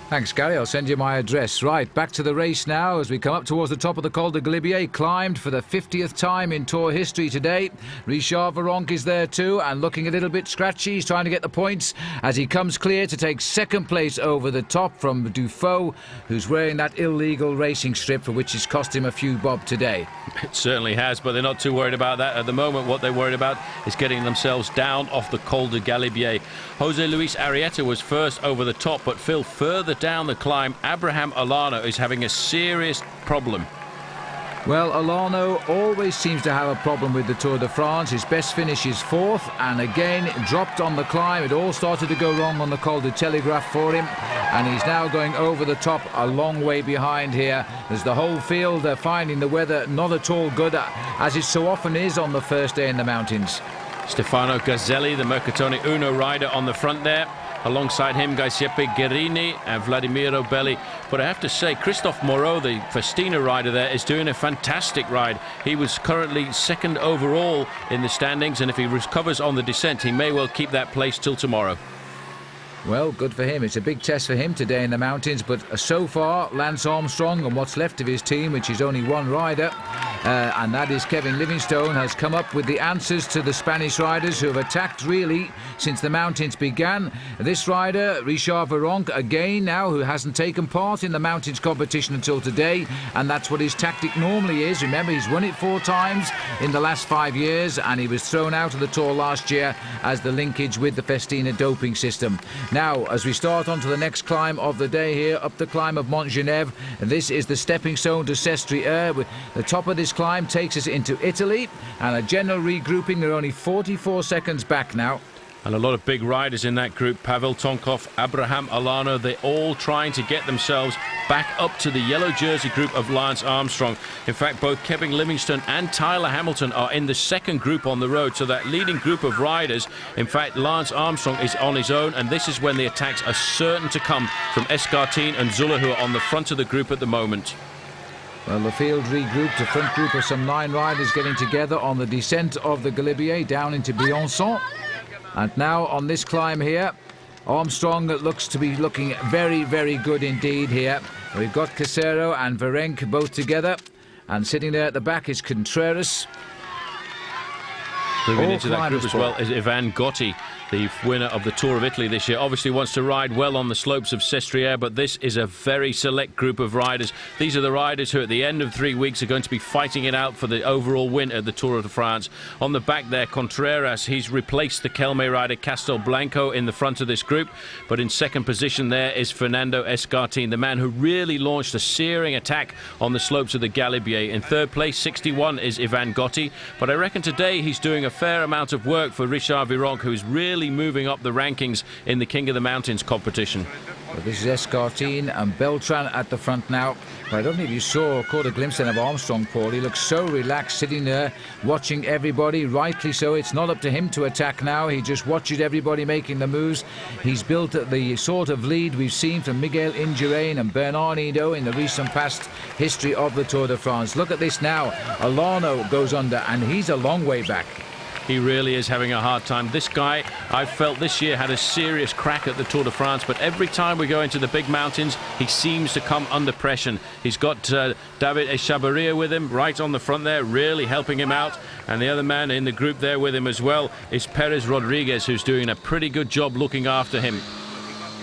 Thanks, Gary. I'll send you my address. Right, back to the race now as we come up towards the top of the Col de Galibier, climbed for the 50th time in Tour history today. Richard Virenque is there too and looking a little bit scratchy. He's trying to get the points as he comes clear to take second place over the top from Dufault, who's wearing that illegal racing strip for which has cost him a few bob today. It certainly has, but they're not too worried about that at the moment. What they're worried about is getting themselves down off the Col de Galibier. Jose Luis Arrieta was first over the top, but Phil, further down the climb, Abraham Olano is having a serious problem. Well, Olano always seems to have a problem with the Tour de France. His best finish is fourth, and again dropped on the climb. It all started to go wrong on the Col de Telegraph for him, and he's now going over the top a long way behind here as the whole field finding the weather not at all good, as it so often is on the first day in the mountains. Stefano Gazzelli, the Mercatone Uno rider, on the front there. Alongside him, Giuseppe Guerini and Vladimiro Belli. But I have to say, Christophe Moreau, the Festina rider there, is doing a fantastic ride. He was currently second overall in the standings, and if he recovers on the descent, he may well keep that place till tomorrow. Well, good for him. It's a big test for him today in the mountains, but so far, Lance Armstrong and what's left of his team, which is only one rider, and that is Kevin Livingstone, has come up with the answers to the Spanish riders who have attacked really since the mountains began. This rider, Richard Virenque, again now, who hasn't taken part in the mountains competition until today, and that's what his tactic normally is. Remember, he's won it 4 times in the last 5 years, and he was thrown out of the Tour last year as the linkage with the Festina doping system. Now, as we start on to the next climb of the day here, up the climb of Mont Genèvre, this is the stepping stone to Sestriere. The top of this climb takes us into Italy, and a general regrouping. They're only 44 seconds back now. And a lot of big riders in that group. Pavel Tonkov, Abraham Olano, they're all trying to get themselves back up to the yellow jersey group of Lance Armstrong. In fact, both Kevin Livingstone and Tyler Hamilton are in the second group on the road. So that leading group of riders, in fact, Lance Armstrong is on his own. And this is when the attacks are certain to come from Escartine and Zuller, who are on the front of the group at the moment. Well, the field regrouped, a front group of some 9 riders getting together on the descent of the Galibier down into Briançon. And now on this climb here, Armstrong looks to be looking very, very good indeed here. We've got Casero and Virenque both together, and sitting there at the back is Contreras. Moving into that group as well is Ivan Gotti, the winner of the Tour of Italy this year. Obviously wants to ride well on the slopes of Sestriere, but this is a very select group of riders. These are the riders who at the end of 3 weeks are going to be fighting it out for the overall win at the Tour de France. On the back there, Contreras, he's replaced the Kelme rider Castelblanco in the front of this group, but in second position there is Fernando Escartine, the man who really launched a searing attack on the slopes of the Galibier. In third place, 61, is Ivan Gotti, but I reckon today he's doing a fair amount of work for Richard Virenque, who's really moving up the rankings in the King of the Mountains competition. Well, this is Escartine and Beltran at the front now. But I don't know if you caught a glimpse then of Armstrong, Paul. He looks so relaxed sitting there watching everybody, rightly so. It's not up to him to attack now. He just watches everybody making the moves. He's built the sort of lead we've seen from Miguel Indurain and Bernard Hinault in the recent past history of the Tour de France. Look at this now. Olano goes under, and he's a long way back. He really is having a hard time. This guy, I felt this year, had a serious crack at the Tour de France, but every time we go into the big mountains, he seems to come under pressure. He's got David Echavarria with him right on the front there, really helping him out. And the other man in the group there with him as well is Perez Rodriguez, who's doing a pretty good job looking after him.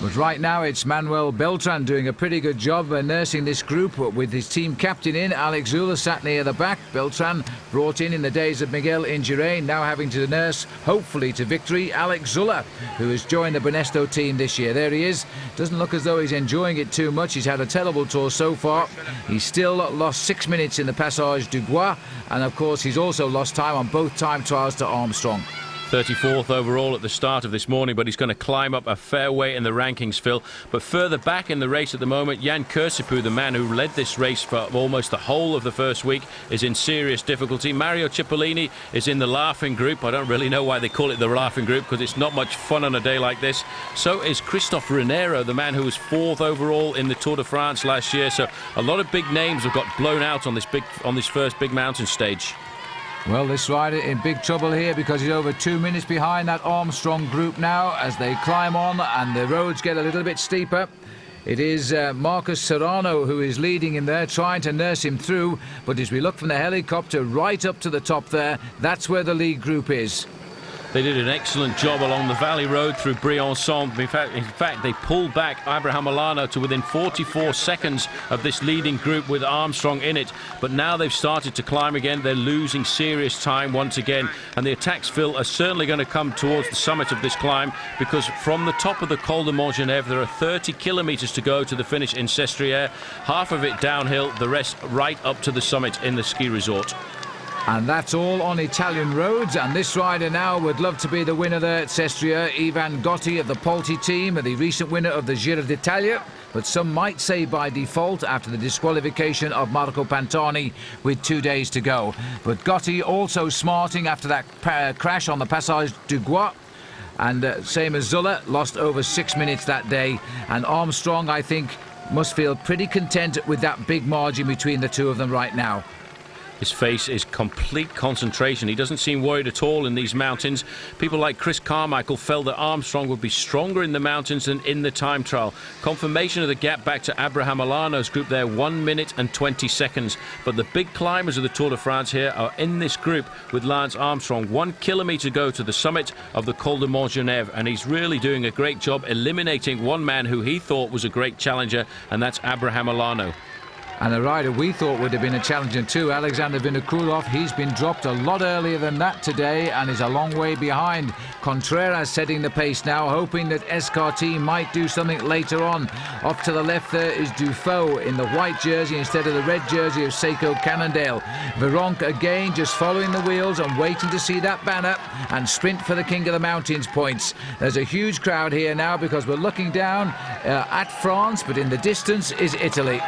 But right now it's Manuel Beltran doing a pretty good job nursing this group with his team captain in. Alex Zula sat near the back. Beltran brought in the days of Miguel Indurain, now having to nurse, hopefully to victory, Alex Zula, who has joined the Banesto team this year. There he is. Doesn't look as though he's enjoying it too much. He's had a terrible tour so far. He's still lost 6 minutes in the Passage du Bois, and of course he's also lost time on both time trials to Armstrong. 34th overall at the start of this morning, but he's going to climb up a fair way in the rankings, Phil. But further back in the race at the moment, Jan Kursipu, the man who led this race for almost the whole of the first week, is in serious difficulty. Mario Cipollini is in the laughing group. I don't really know why they call it the laughing group, because it's not much fun on a day like this. So is Christophe Renero, the man who was 4th overall in the Tour de France last year. So a lot of big names have got blown out on this first big mountain stage. Well, this rider in big trouble here because he's over 2 minutes behind that Armstrong group now as they climb on and the roads get a little bit steeper. It is Marcus Serrano who is leading him there, trying to nurse him through. But as we look from the helicopter right up to the top there, that's where the lead group is. They did an excellent job along the valley road through Briançon. In fact, they pulled back Abraham Olano to within 44 seconds of this leading group with Armstrong in it. But now they've started to climb again. They're losing serious time once again. And the attacks, Phil, are certainly going to come towards the summit of this climb, because from the top of the Col de Montgenèvre, there are 30 kilometres to go to the finish in Sestriere. Half of it downhill, the rest right up to the summit in the ski resort. And that's all on Italian roads, and this rider now would love to be the winner there at Sestriere, Ivan Gotti of the Polti team, the recent winner of the Giro d'Italia, but some might say by default after the disqualification of Marco Pantani with 2 days to go. But Gotti also smarting after that crash on the Passage du Bois. And same as Zulla, lost over 6 minutes that day. And Armstrong, I think, must feel pretty content with that big margin between the two of them right now. His face is complete concentration. He doesn't seem worried at all in these mountains. People like Chris Carmichael felt that Armstrong would be stronger in the mountains than in the time trial. Confirmation of the gap back to Abraham Olano's group there, 1 minute and 20 seconds. But the big climbers of the Tour de France here are in this group with Lance Armstrong. 1 kilometre to go to the summit of the Col de Montgenèvre, and he's really doing a great job eliminating one man who he thought was a great challenger, and that's Abraham Olano. And a rider we thought would have been a challenger too, Alexander Vinokourov. He's been dropped a lot earlier than that today and is a long way behind. Contreras setting the pace now, hoping that SKT might do something later on. Off to the left there is Dufault in the white jersey instead of the red jersey of Seiko Cannondale. Vironk again just following the wheels and waiting to see that banner and sprint for the King of the Mountains points. There's a huge crowd here now because we're looking down at France, but in the distance is Italy.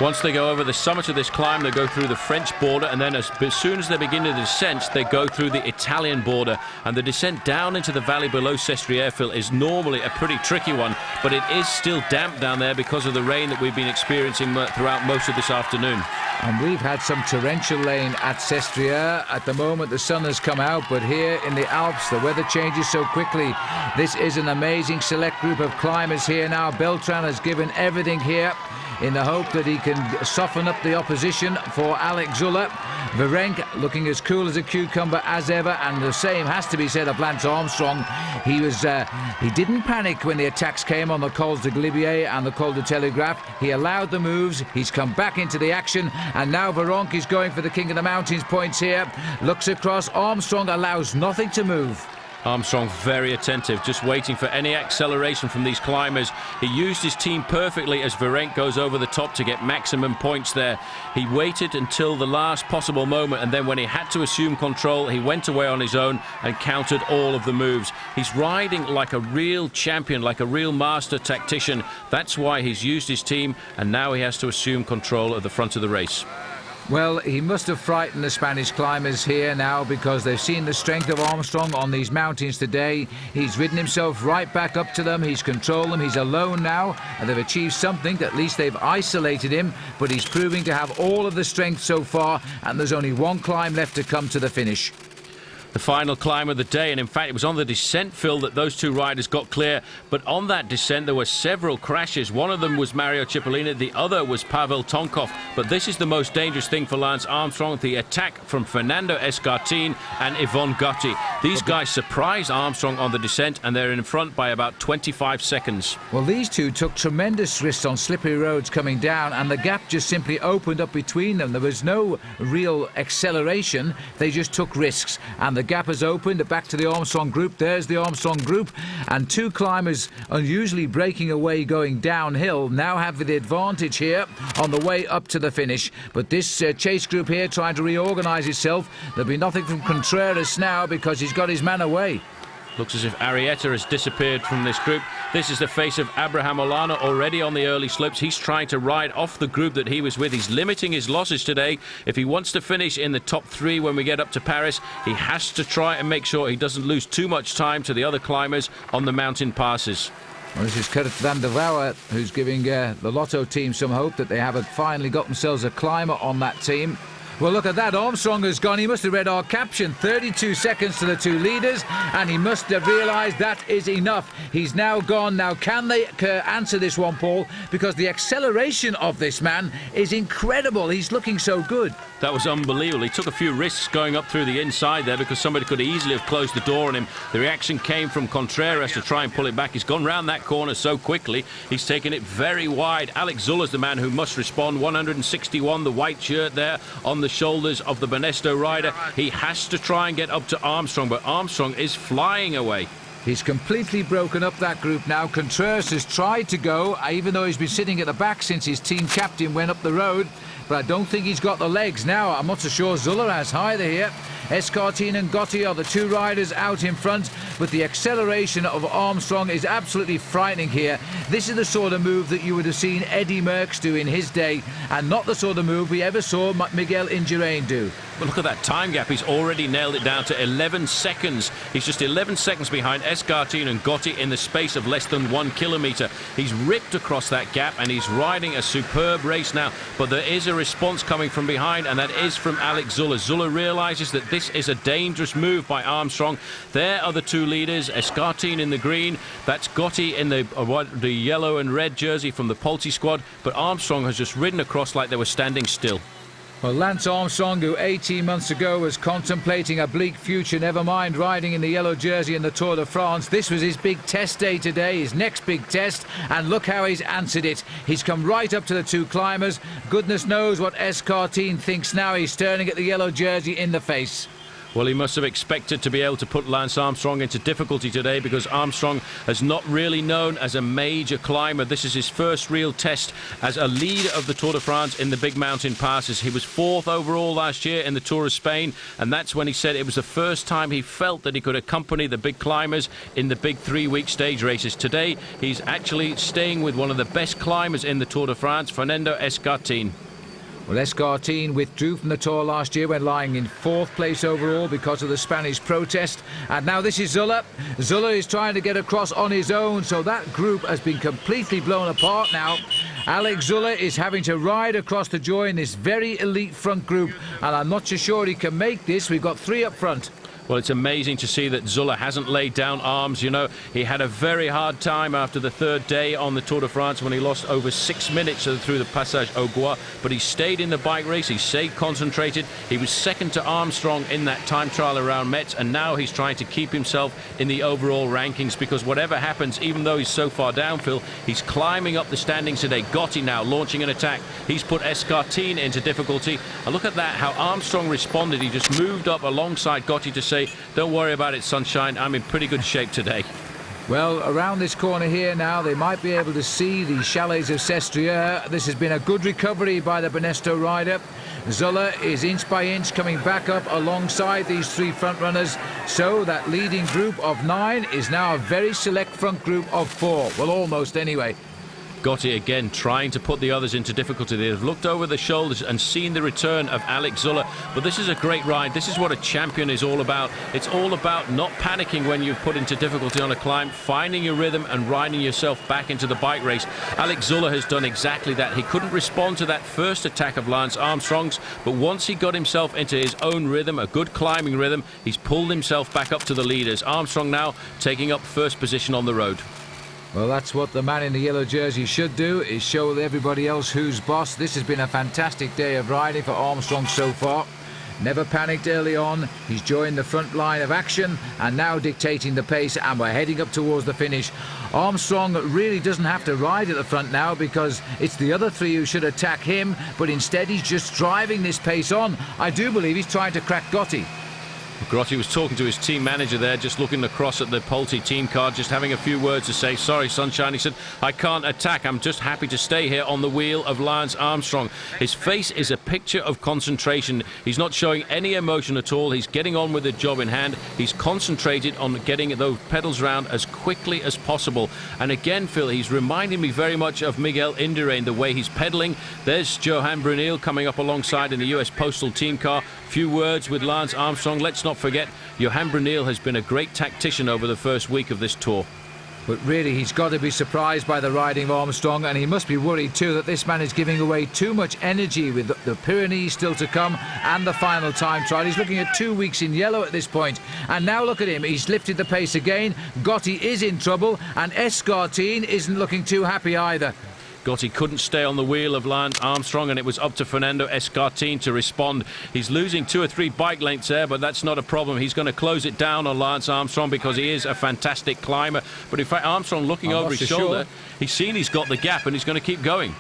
Once they go over the summit of this climb, they go through the French border, and then as soon as they begin the descent, they go through the Italian border. And the descent down into the valley below Sestriere, Phil, is normally a pretty tricky one, but it is still damp down there because of the rain that we've been experiencing throughout most of this afternoon. And we've had some torrential rain at Sestriere. At the moment, the sun has come out, but here in the Alps, the weather changes so quickly. This is an amazing select group of climbers here now. Beltran has given everything here in the hope that he can soften up the opposition for Alex Zulla. Virenque looking as cool as a cucumber as ever, and the same has to be said of Lance Armstrong. He didn't panic when the attacks came on the Cols de Glibier and the Col de Telegraph. He allowed the moves, he's come back into the action, and now Virenque is going for the King of the Mountains points here. Looks across, Armstrong allows nothing to move. Armstrong very attentive, just waiting for any acceleration from these climbers. He used his team perfectly as Virenque goes over the top to get maximum points there. He waited until the last possible moment, and then when he had to assume control, he went away on his own and countered all of the moves. He's riding like a real champion, like a real master tactician. That's why he's used his team, and now he has to assume control at the front of the race. Well, he must have frightened the Spanish climbers here now because they've seen the strength of Armstrong on these mountains today. He's ridden himself right back up to them. He's controlled them. He's alone now, and they've achieved something. At least they've isolated him, but he's proving to have all of the strength so far, and there's only one climb left to come to the finish. The final climb of the day, and in fact it was on the descent, Phil, that those two riders got clear. But on that descent there were several crashes. One of them was Mario Cipollina, the other was Pavel Tonkov. But this is the most dangerous thing for Lance Armstrong, the attack from Fernando Escartin and Yvon Gotti. These guys surprised Armstrong on the descent, and they're in front by about 25 seconds. Well, these two took tremendous risks on slippery roads coming down, and the gap just simply opened up between them. There was no real acceleration, they just took risks, and the gap has opened back to the Armstrong group. There's the Armstrong group, and two climbers unusually breaking away going downhill now have the advantage here on the way up to the finish. But this chase group here trying to reorganize itself. There'll be nothing from Contreras now because he's got his man away. Looks as if Arrieta has disappeared from this group. This is the face of Abraham Olano already on the early slopes. He's trying to ride off the group that he was with. He's limiting his losses today. If he wants to finish in the top three when we get up to Paris, he has to try and make sure he doesn't lose too much time to the other climbers on the mountain passes. Well, this is Kurt van der Wouwe who's giving the Lotto team some hope that they have finally got themselves a climber on that team. Well, look at that. Armstrong has gone. He must have read our caption. 32 seconds to the two leaders, and he must have realised that is enough. He's now gone. Now, can they answer this one, Paul? Because the acceleration of this man is incredible. He's looking so good. That was unbelievable. He took a few risks going up through the inside there because somebody could easily have closed the door on him. The reaction came from Contreras to try and pull it back. He's gone round that corner so quickly. He's taken it very wide. Alex Zula's the man who must respond. 161, the white shirt there on the shoulders of the Banesto rider. He has to try and get up to Armstrong, but Armstrong is flying away. He's completely broken up that group now. Contreras has tried to go, even though he's been sitting at the back since his team captain went up the road. But I don't think he's got the legs now. I'm not so sure Zula has either here. Escartin and Gotti are the two riders out in front, but the acceleration of Armstrong is absolutely frightening here. This is the sort of move that you would have seen Eddie Merckx do in his day, and not the sort of move we ever saw Miguel Indurain do. But look at that time gap. He's already nailed it down to 11 seconds. He's just 11 seconds behind Escartin and Gotti in the space of less than 1 kilometre. He's ripped across that gap, and he's riding a superb race now. But there is a response coming from behind, and that is from Alex Zula. Zula realises that this is a dangerous move by Armstrong. There are the two leaders, Escartin in the green. That's Gotti in the yellow and red jersey from the Polti squad. But Armstrong has just ridden across like they were standing still. Well, Lance Armstrong, who 18 months ago was contemplating a bleak future, never mind riding in the yellow jersey in the Tour de France, this was his big test day today, his next big test, and look how he's answered it. He's come right up to the two climbers. Goodness knows what Escartin thinks now. He's staring at the yellow jersey in the face. Well, he must have expected to be able to put Lance Armstrong into difficulty today because Armstrong has not really known as a major climber. This is his first real test as a leader of the Tour de France in the big mountain passes. He was 4th overall last year in the Tour of Spain, and that's when he said it was the first time he felt that he could accompany the big climbers in the big 3-week stage races. Today, he's actually staying with one of the best climbers in the Tour de France, Fernando Escartin. Well, Escartin withdrew from the Tour last year when lying in 4th place overall because of the Spanish protest. And now this is Zula. Zula is trying to get across on his own, so that group has been completely blown apart now. Alex Zula is having to ride across to join this very elite front group, and I'm not so sure he can make this. We've got 3 up front. Well, it's amazing to see that Zula hasn't laid down arms. You know, he had a very hard time after the 3rd day on the Tour de France when he lost over 6 minutes through the Passage au Gois, but he stayed in the bike race, he stayed concentrated. He was second to Armstrong in that time trial around Metz, and now he's trying to keep himself in the overall rankings because whatever happens, even though he's so far down, Phil, he's climbing up the standings today. Gotti now launching an attack. He's put Escartin into difficulty, and look at that, how Armstrong responded. He just moved up alongside Gotti to say, don't worry about it, sunshine, I'm in pretty good shape today. Well, around this corner here now, they might be able to see the chalets of Sestriere. This has been a good recovery by the Banesto rider. Zula is inch by inch coming back up alongside these 3 front runners. So that leading group of 9 is now a very select front group of 4. Well, almost anyway. Gotti again trying to put the others into difficulty. They've looked over the shoulders and seen the return of Alex Zülle. But this is a great ride. This is what a champion is all about. It's all about not panicking when you're put into difficulty on a climb, finding your rhythm and riding yourself back into the bike race. Alex Zülle has done exactly that. He couldn't respond to that first attack of Lance Armstrong's, but once he got himself into his own rhythm, a good climbing rhythm, he's pulled himself back up to the leaders. Armstrong now taking up first position on the road. Well, that's what the man in the yellow jersey should do, is show everybody else who's boss. This has been a fantastic day of riding for Armstrong so far. Never panicked early on. He's joined the front line of action and now dictating the pace, and we're heading up towards the finish. Armstrong really doesn't have to ride at the front now because it's the other three who should attack him, but instead he's just driving this pace on. I do believe he's trying to crack Gotti. Gotti was talking to his team manager there, just looking across at the Pulte team car, just having a few words to say. Sorry, Sunshine, he said, I can't attack. I'm just happy to stay here on the wheel of Lance Armstrong. His face is a picture of concentration. He's not showing any emotion at all. He's getting on with the job in hand. He's concentrated on getting those pedals round as quickly as possible. And again, Phil, he's reminding me very much of Miguel Indurain, the way he's pedaling. There's Johan Brunel coming up alongside in the US Postal team car. Few words with Lance Armstrong. Let's not forget, Johan Brunel has been a great tactician over the first week of this tour. But really, he's got to be surprised by the riding of Armstrong, and he must be worried too that this man is giving away too much energy with the Pyrenees still to come and the final time trial. He's looking at 2 weeks in yellow at this point. And now look at him, he's lifted the pace again. Gotti is in trouble, and Escartin isn't looking too happy either. Gotti couldn't stay on the wheel of Lance Armstrong, and it was up to Fernando Escartin to respond. He's losing 2 or 3 bike lengths there, but that's not a problem. He's going to close it down on Lance Armstrong because he is a fantastic climber. But in fact, Armstrong looking over his shoulder, he's seen he's got the gap and he's going to keep going.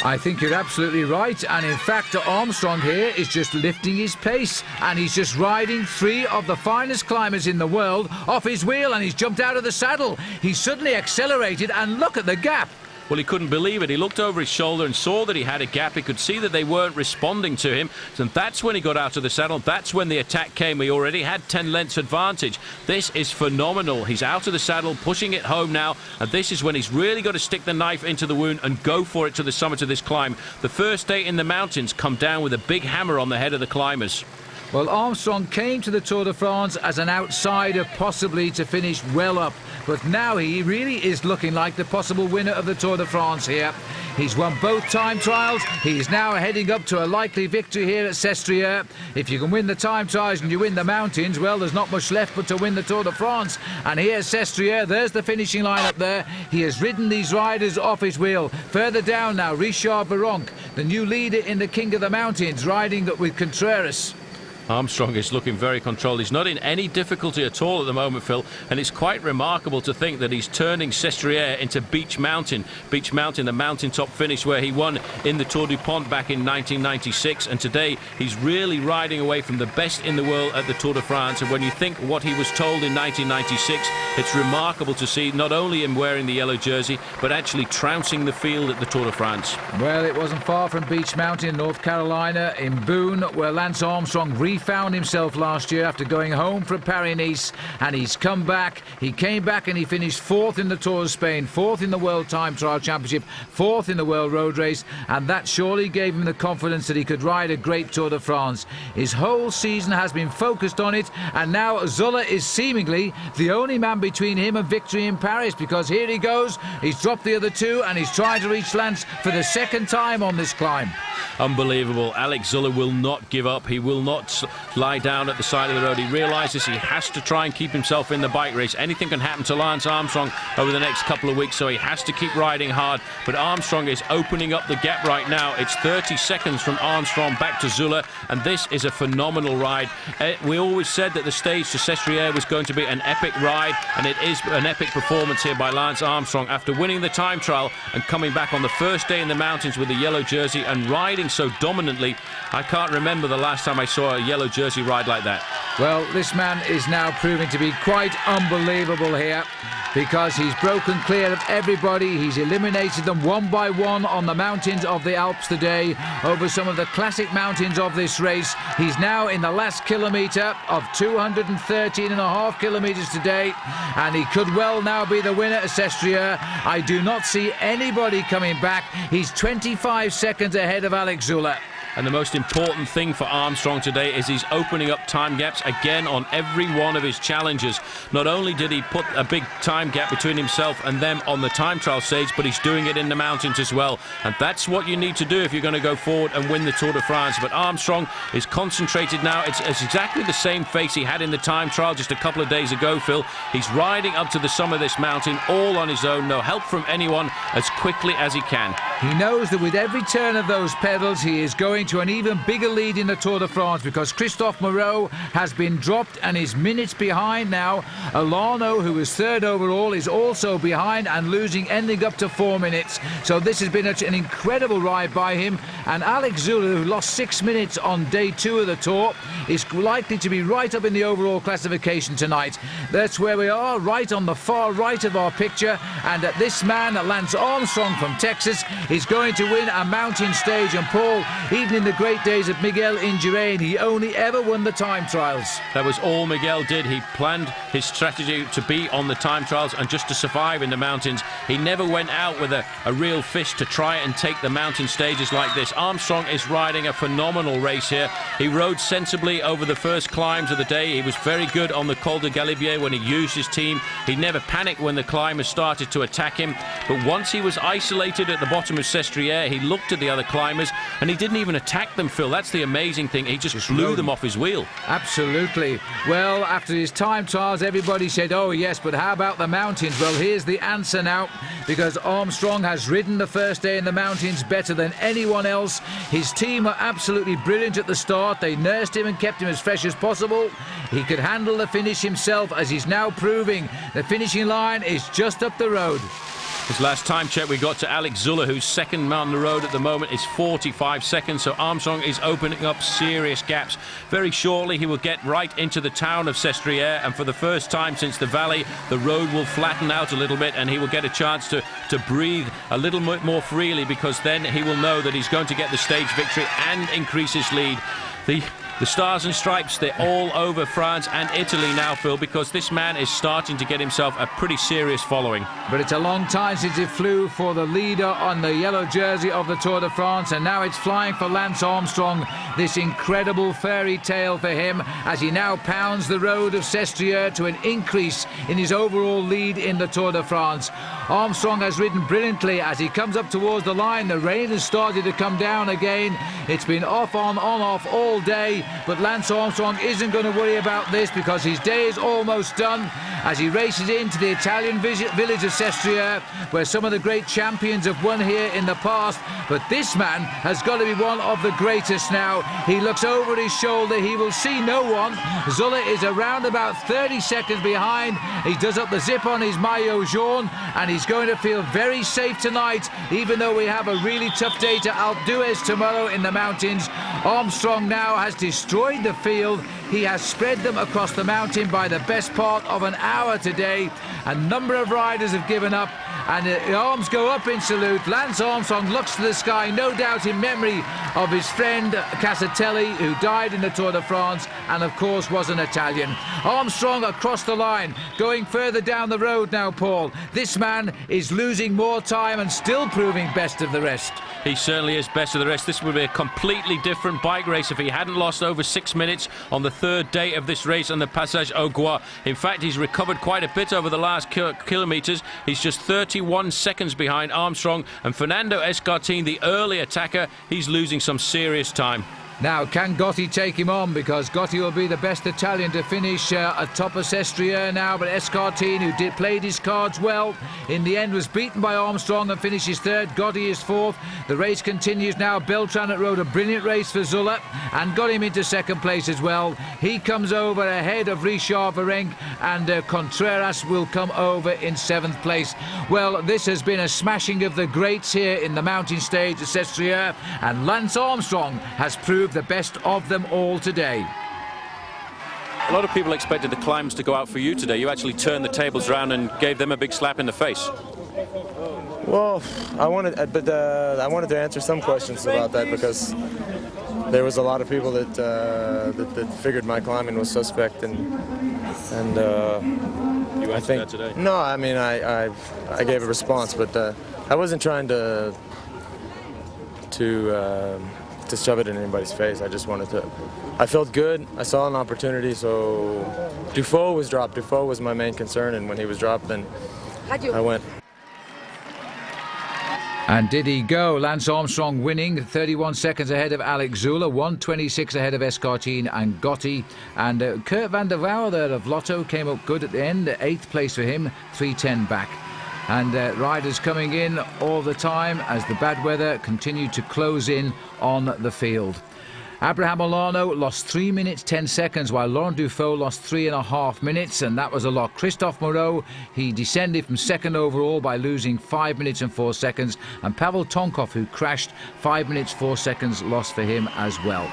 I think you're absolutely right, and in fact Armstrong here is just lifting his pace, and he's just riding 3 of the finest climbers in the world off his wheel, and he's jumped out of the saddle. He's suddenly accelerated, and look at the gap. Well, he couldn't believe it. He looked over his shoulder and saw that he had a gap. He could see that they weren't responding to him. And that's when he got out of the saddle. That's when the attack came. He already had 10 lengths advantage. This is phenomenal. He's out of the saddle, pushing it home now. And this is when he's really got to stick the knife into the wound and go for it to the summit of this climb. The first day in the mountains come down with a big hammer on the head of the climbers. Well, Armstrong came to the Tour de France as an outsider, possibly to finish well up. But now he really is looking like the possible winner of the Tour de France here. He's won both time trials. He's now heading up to a likely victory here at Sestriere. If you can win the time trials and you win the mountains, well, there's not much left but to win the Tour de France. And here's Sestriere. There's the finishing line up there. He has ridden these riders off his wheel. Further down now, Richard Virenque, the new leader in the King of the Mountains, riding with Contreras. Armstrong is looking very controlled. He's not in any difficulty at all at the moment, Phil, and it's quite remarkable to think that he's turning Sestriere into Beech Mountain. Beech Mountain, the mountaintop finish where he won in the Tour du Pont back in 1996, and today he's really riding away from the best in the world at the Tour de France. And when you think what he was told in 1996, it's remarkable to see not only him wearing the yellow jersey, but actually trouncing the field at the Tour de France. Well, it wasn't far from Beech Mountain, North Carolina, in Boone, where Lance Armstrong found himself last year after going home from Paris-Nice, and he's come back. He came back and he finished 4th in the Tour of Spain, 4th in the World Time Trial Championship, 4th in the World Road Race, and that surely gave him the confidence that he could ride a great Tour de France. His whole season has been focused on it, and now Zülle is seemingly the only man between him and victory in Paris, because here he goes. He's dropped the other 2 and he's trying to reach Lance for the 2nd time on this climb. Unbelievable. Alex Zülle will not give up. He will not lie down at the side of the road. He realises he has to try and keep himself in the bike race. Anything can happen to Lance Armstrong over the next couple of weeks, so he has to keep riding hard. But Armstrong is opening up the gap right now. It's 30 seconds from Armstrong back to Zülle, and this is a phenomenal ride. We always said that the stage to Sestriere was going to be an epic ride, and it is an epic performance here by Lance Armstrong after winning the time trial and coming back on the first day in the mountains with the yellow jersey and riding so dominantly. I can't remember the last time I saw a yellow jersey ride like that. Well, this man is now proving to be quite unbelievable here, because he's broken clear of everybody. He's eliminated them one by one on the mountains of the Alps today, over some of the classic mountains of this race. He's now in the last kilometre of 213.5 kilometres today, and he could well now be the winner at Sestriere. I do not see anybody coming back. He's 25 seconds ahead of Alex Zülle. And the most important thing for Armstrong today is he's opening up time gaps again on every one of his challenges. Not only did he put a big time gap between himself and them on the time trial stage, but he's doing it in the mountains as well. And that's what you need to do if you're going to go forward and win the Tour de France. But Armstrong is concentrated now. It's exactly the same face he had in the time trial just a couple of days ago, Phil. He's riding up to the summit of this mountain all on his own, no help from anyone, as quickly as he can. He knows that with every turn of those pedals, he is going to an even bigger lead in the Tour de France, because Christophe Moreau has been dropped and is minutes behind now. Alano, who is third overall, is also behind and losing, ending up to 4 minutes. So this has been an incredible ride by him. And Alex Zülle, who lost 6 minutes on day 2 of the Tour, is likely to be right up in the overall classification tonight. That's where we are, right on the far right of our picture. And this man, Lance Armstrong from Texas, is going to win a mountain stage. And Paul, even in the great days of Miguel Indurain, he only ever won the time trials. That was all Miguel did. He planned his strategy to be on the time trials and just to survive in the mountains. He never went out with a real fist to try and take the mountain stages like this. Armstrong is riding a phenomenal race here. He rode sensibly over the first climbs of the day. He was very good on the Col de Galibier when he used his team. He never panicked when the climbers started to attack him. But once he was isolated at the bottom of Sestriere, he looked at the other climbers and he didn't even attack them, Phil. That's the amazing thing. He just blew them off his wheel. Absolutely. Well, after his time trials, everybody said, oh yes, but how about the mountains? Well, here's the answer now, because Armstrong has ridden the first day in the mountains better than anyone else. His team were absolutely brilliant at the start. They nursed him and kept him as fresh as possible. He could handle the finish himself, as he's now proving. The finishing line is just up the road. His last time check we got to Alex Zülle, who's second on the road at the moment, is 45 seconds. So Armstrong is opening up serious gaps. Very shortly he will get right into the town of Sestriere, and for the first time since the Valley, the road will flatten out a little bit and he will get a chance to breathe a little bit more freely, because then he will know that he's going to get the stage victory and increase his lead. The Stars and Stripes, they're all over France and Italy now, Phil, because this man is starting to get himself a pretty serious following. But it's a long time since it flew for the leader on the yellow jersey of the Tour de France, and now it's flying for Lance Armstrong. This incredible fairy tale for him, as he now pounds the road of Sestriere to an increase in his overall lead in the Tour de France. Armstrong has ridden brilliantly as he comes up towards the line. The rain has started to come down again. It's been off, on, off all day. But Lance Armstrong isn't going to worry about this, because his day is almost done as he races into the Italian village of Sestriere, where some of the great champions have won here in the past. But this man has got to be one of the greatest now. He looks over his shoulder. He will see no one. Zülle is around about 30 seconds behind. He does up the zip on his maillot jaune, and he's going to feel very safe tonight, even though we have a really tough day to Alpe d'Huez tomorrow in the mountains. Armstrong now has destroyed the field. He has spread them across the mountain by the best part of an hour today. A number of riders have given up, and the arms go up in salute. Lance Armstrong looks to the sky, no doubt in memory of his friend Casatelli, who died in the Tour de France and of course was an Italian. Armstrong across the line, going further down the road now, Paul. This man is losing more time and still proving best of the rest. He certainly is best of the rest. This would be a completely different bike race if he hadn't lost over 6 minutes on the third day of this race on the Passage aux Gois. In fact, he's recovered quite a bit over the last kilometres. He's just 31 seconds behind Armstrong, and Fernando Escartin, the early attacker, he's losing some serious time. Now, can Gotti take him on? Because Gotti will be the best Italian to finish atop of Sestriere now. But Escartin, who played his cards well, in the end was beaten by Armstrong and finishes third. Gotti is fourth. The race continues now. Beltran rode a brilliant race for Zülle and got him into second place as well. He comes over ahead of Richard Virenque, and Contreras will come over in seventh place. Well, this has been a smashing of the greats here in the mountain stage at Sestriere, and Lance Armstrong has proved proved the best of them all today. A lot of people expected the climbs to go out for you today. You actually turned the tables around and gave them a big slap in the face. Well, I wanted to answer some questions about that because there was a lot of people that that figured my climbing was suspect, and you answered that today. No, I mean I gave a response, but I wasn't trying to shove it in anybody's face. I just wanted to. I felt good. I saw an opportunity. So Dufault was dropped. Dufault was my main concern, and when he was dropped, then I went. And did he go? Lance Armstrong winning, 31 seconds ahead of Alex Zula, 1:26 ahead of Escartine and Gotti. And Kurt van der Wouwer there of Lotto came up good at the end, 8th place for him, 3:10 back. And riders coming in all the time as the bad weather continued to close in on the field. Abraham Olano lost 3 minutes 10 seconds, while Laurent Dufault lost 3.5 minutes, and that was a lot. Christophe Moreau, he descended from second overall by losing 5 minutes and 4 seconds, and Pavel Tonkov, who crashed, 5 minutes 4 seconds lost for him as well.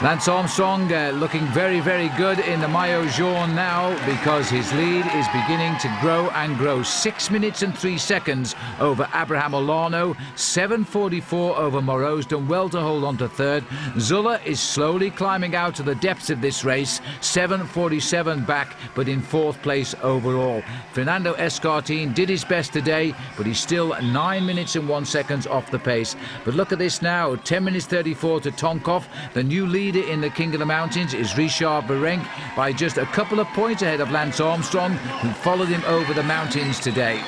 Lance Armstrong looking very, very good in the Maillot Jaune now, because his lead is beginning to grow and grow. 6 minutes and 3 seconds over Abraham Olano, 7:44 over Moreau's done well to hold on to third. Zula is slowly climbing out of the depths of this race, 7:47 back, but in 4th place overall. Fernando Escartine did his best today, but he's still 9 minutes and 1 second off the pace. But look at this now, 10 minutes 34 to Tonkov. The new leader in the King of the Mountains is Richard Virenque, by just a couple of points ahead of Lance Armstrong, who followed him over the mountains today.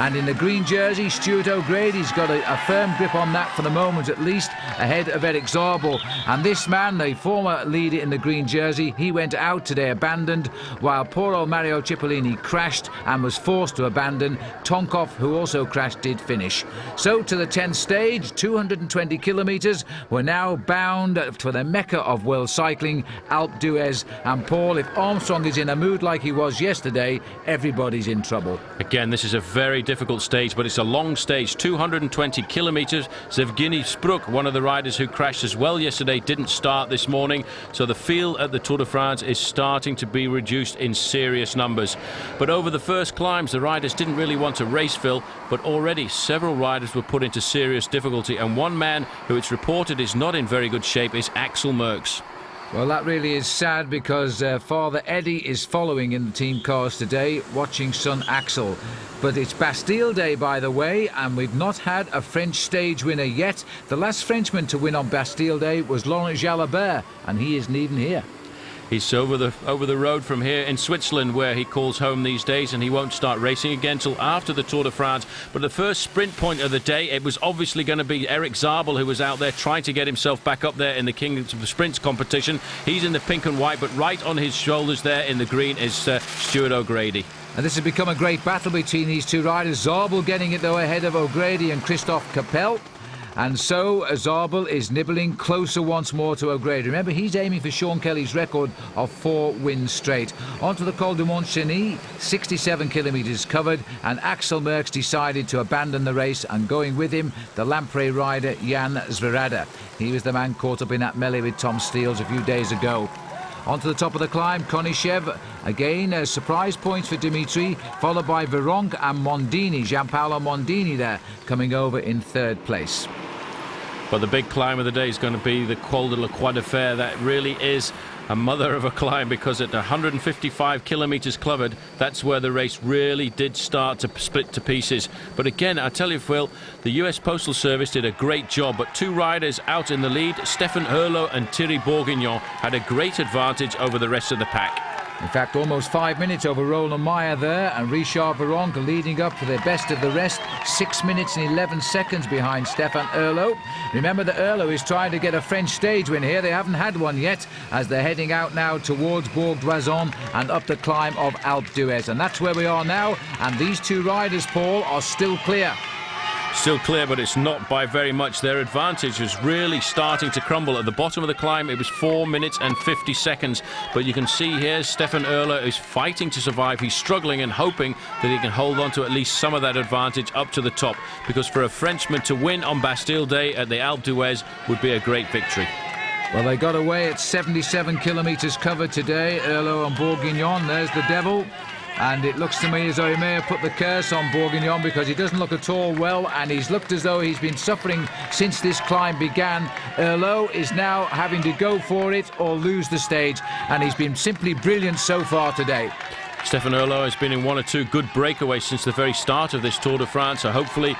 And in the green jersey, Stuart O'Grady's got a firm grip on that for the moment, at least, ahead of Eric Zabel. And this man, the former leader in the green jersey, he went out today, abandoned, while poor old Mario Cipollini crashed and was forced to abandon. Tonkov, who also crashed, did finish. So to the 10th stage, 220 kilometres. We're now bound for the mecca of world cycling, Alpe d'Huez. And Paul, if Armstrong is in a mood like he was yesterday, everybody's in trouble. Again, this is a very difficult stage, but it's a long stage, 220 kilometres. Zevgeny Spruk, one of the riders who crashed as well yesterday, didn't start this morning, so the field at the Tour de France is starting to be reduced in serious numbers. But over the first climbs, the riders didn't really want to race, Phil, but already several riders were put into serious difficulty, and one man who it's reported is not in very good shape is Axel Merckx. Well, that really is sad, because Father Eddie is following in the team cars today, watching son Axel. But it's Bastille Day, by the way, and we've not had a French stage winner yet. The last Frenchman to win on Bastille Day was Laurent Jalabert, and he isn't even here. He's over the road from here in Switzerland, where he calls home these days, and he won't start racing again till after the Tour de France. But the first sprint point of the day, it was obviously going to be Eric Zabel, who was out there trying to get himself back up there in the King of the Sprints competition. He's in the pink and white, but right on his shoulders there in the green is Stuart O'Grady. And this has become a great battle between these two riders. Zabel getting it, though, ahead of O'Grady and Christophe Capel. And so Zabel is nibbling closer once more to O'Grady. Remember, he's aiming for Sean Kelly's record of 4 wins straight. Onto the Col du Mont-Cenis, 67 kilometres covered, and Axel Merckx decided to abandon the race, and going with him, the Lamprey rider Jan Zverada. He was the man caught up in that melee with Tom Steels a few days ago. Onto the top of the climb, Konishev, again, surprise points for Dimitri, followed by Virenque and Mondini, Gianpaolo Mondini there, coming over in 3rd place. But the big climb of the day is going to be the Col de la Croix de Fer. That really is a mother of a climb, because at 155 kilometres covered, that's where the race really did start to split to pieces. But again, I tell you, Phil, the US Postal Service did a great job, but 2 riders out in the lead, Stefan Herlo and Thierry Bourguignon, had a great advantage over the rest of the pack. In fact, almost 5 minutes over Roland Meyer there, and Richard Virenque leading up to the best of the rest, 6 minutes and 11 seconds behind Stefan Herlo. Remember that Herlo is trying to get a French stage win here. They haven't had one yet, as they're heading out now towards Bourg d'Oisans and up the climb of Alpe d'Huez. And that's where we are now, and these 2 riders, Paul, are still clear. Still clear, but it's not by very much. Their advantage is really starting to crumble. At the bottom of the climb, it was 4 minutes and 50 seconds. But you can see here, Stefan Oehler is fighting to survive. He's struggling and hoping that he can hold on to at least some of that advantage up to the top. Because for a Frenchman to win on Bastille Day at the Alpe d'Huez would be a great victory. Well, they got away at 77 kilometres covered today. Oehler and Bourguignon, there's the devil. And it looks to me as though he may have put the curse on Bourguignon, because he doesn't look at all well, and he's looked as though he's been suffering since this climb began. Oehler is now having to go for it or lose the stage, and he's been simply brilliant so far today. Stefan Oehler has been in 1 or 2 good breakaways since the very start of this Tour de France, so hopefully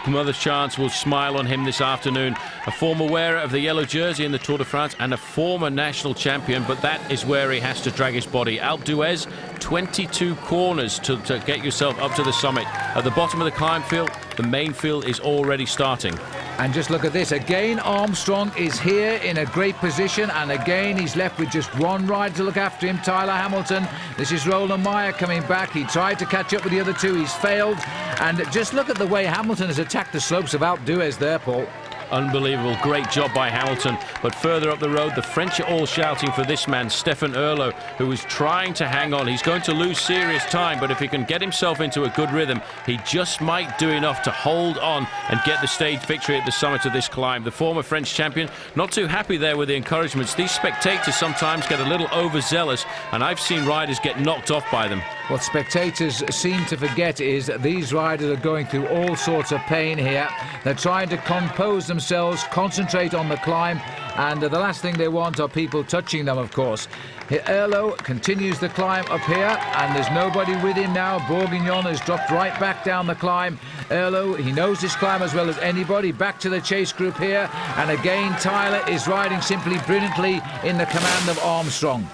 Mother Chance will smile on him this afternoon. A former wearer of the yellow jersey in the Tour de France and a former national champion, but that is where he has to drag his body. Alpe d'Huez, 22 corners to get yourself up to the summit. At the bottom of the climb field, the main field is already starting. And just look at this. Again, Armstrong is here in a great position, and again he's left with just one rider to look after him, Tyler Hamilton. This is Roland Meyer coming back. He tried to catch up with the other two. He's failed. And just look at the way Hamilton has attacked the slopes of Alpe d'Huez there, Paul. Unbelievable, great job by Hamilton. But further up the road, the French are all shouting for this man, Stefan Oehler, who is trying to hang on. He's going to lose serious time, but if he can get himself into a good rhythm, he just might do enough to hold on and get the stage victory at the summit of this climb. The former French champion, not too happy there with the encouragements. These spectators sometimes get a little overzealous, and I've seen riders get knocked off by them. What spectators seem to forget is that these riders are going through all sorts of pain here. They're trying to compose themselves, concentrate on the climb, and the last thing they want are people touching them, of course. Oehler continues the climb up here, and there's nobody with him now. Bourguignon has dropped right back down the climb. Oehler, he knows this climb as well as anybody. Back to the chase group here, and again Tyler is riding simply brilliantly in the command of Armstrong.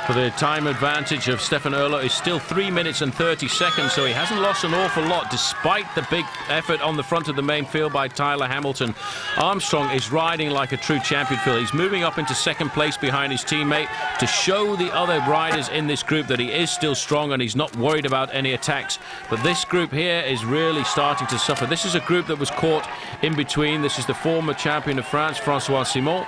For the time advantage of Stefan Oehler is still 3 minutes and 30 seconds, so he hasn't lost an awful lot despite the big effort on the front of the main field by Tyler Hamilton. Armstrong is riding like a true champion, Phil. He's moving up into second place behind his teammate to show the other riders in this group that he is still strong and he's not worried about any attacks. But this group here is really starting to suffer. This is a group that was caught in between. This is the former champion of France, François Simon.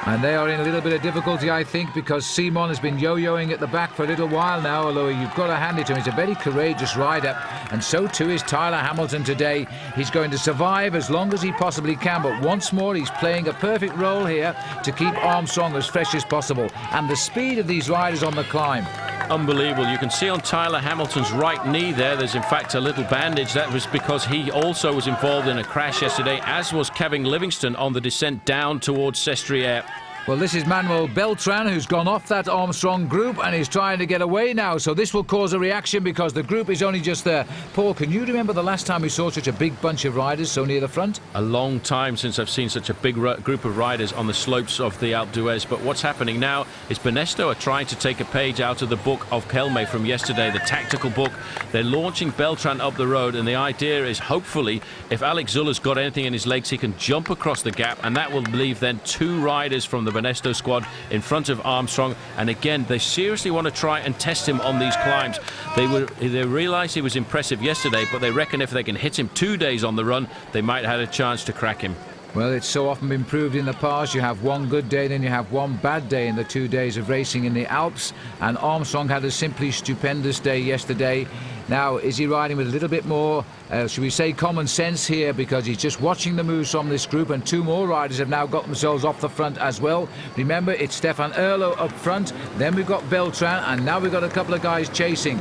And they are in a little bit of difficulty, I think, because Simon has been yo-yoing at the back for a little while now, although you've got to hand it to him. He's a very courageous rider, and so too is Tyler Hamilton today. He's going to survive as long as he possibly can, but once more he's playing a perfect role here to keep Armstrong as fresh as possible. And the speed of these riders on the climb. Unbelievable. You can see on Tyler Hamilton's right knee there's in fact a little bandage. That was because he also was involved in a crash yesterday, as was Kevin Livingston on the descent down towards Sestriere. Well, this is Manuel Beltran, who's gone off that Armstrong group and is trying to get away now. So this will cause a reaction because the group is only just there. Paul, can you remember the last time we saw such a big bunch of riders so near the front? A long time since I've seen such a big group of riders on the slopes of the Alpe d'Huez. But what's happening now is Banesto are trying to take a page out of the book of Kelme from yesterday, the tactical book. They're launching Beltran up the road, and the idea is hopefully if Alex Zula's got anything in his legs, he can jump across the gap, and that will leave then 2 riders from the Banesto squad in front of Armstrong. And again, they seriously want to try and test him on these climbs. They realised he was impressive yesterday, but they reckon if they can hit him 2 days on the run, they might have had a chance to crack him. Well, it's so often been proved in the past. You have one good day, then you have one bad day in the 2 days of racing in the Alps. And Armstrong had a simply stupendous day yesterday. Now, is he riding with a little bit more, should we say, common sense here, because he's just watching the moves from this group, and 2 more riders have now got themselves off the front as well. Remember, it's Stefan Oehler up front, then we've got Beltran, and now we've got a couple of guys chasing.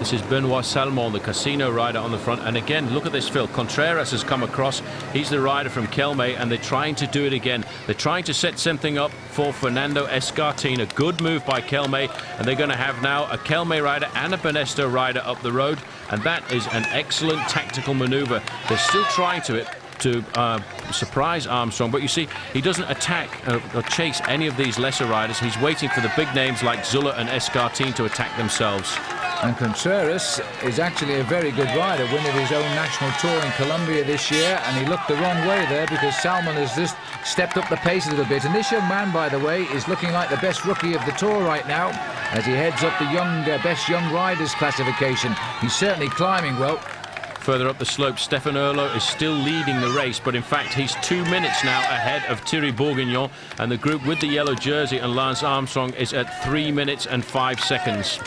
This is Benoit Salmon, the Casino rider on the front. And again, look at this, Phil. Contreras has come across. He's the rider from Kelme, and they're trying to do it again. They're trying to set something up for Fernando Escartin. A good move by Kelme, and they're going to have now a Kelme rider and a Banesto rider up the road, and that is an excellent tactical maneuver. They're still trying to surprise Armstrong, but you see, he doesn't attack or chase any of these lesser riders. He's waiting for the big names like Zula and Escartin to attack themselves. And Contreras is actually a very good rider, winner of his own national tour in Colombia this year, and he looked the wrong way there because Salmon has just stepped up the pace a little bit. And this young man, by the way, is looking like the best rookie of the tour right now as he heads up the best young riders classification. He's certainly climbing well. Further up the slope, Stefan Erlo is still leading the race, but in fact he's 2 minutes now ahead of Thierry Bourguignon, and the group with the yellow jersey and Lance Armstrong is at 3 minutes and 5 seconds.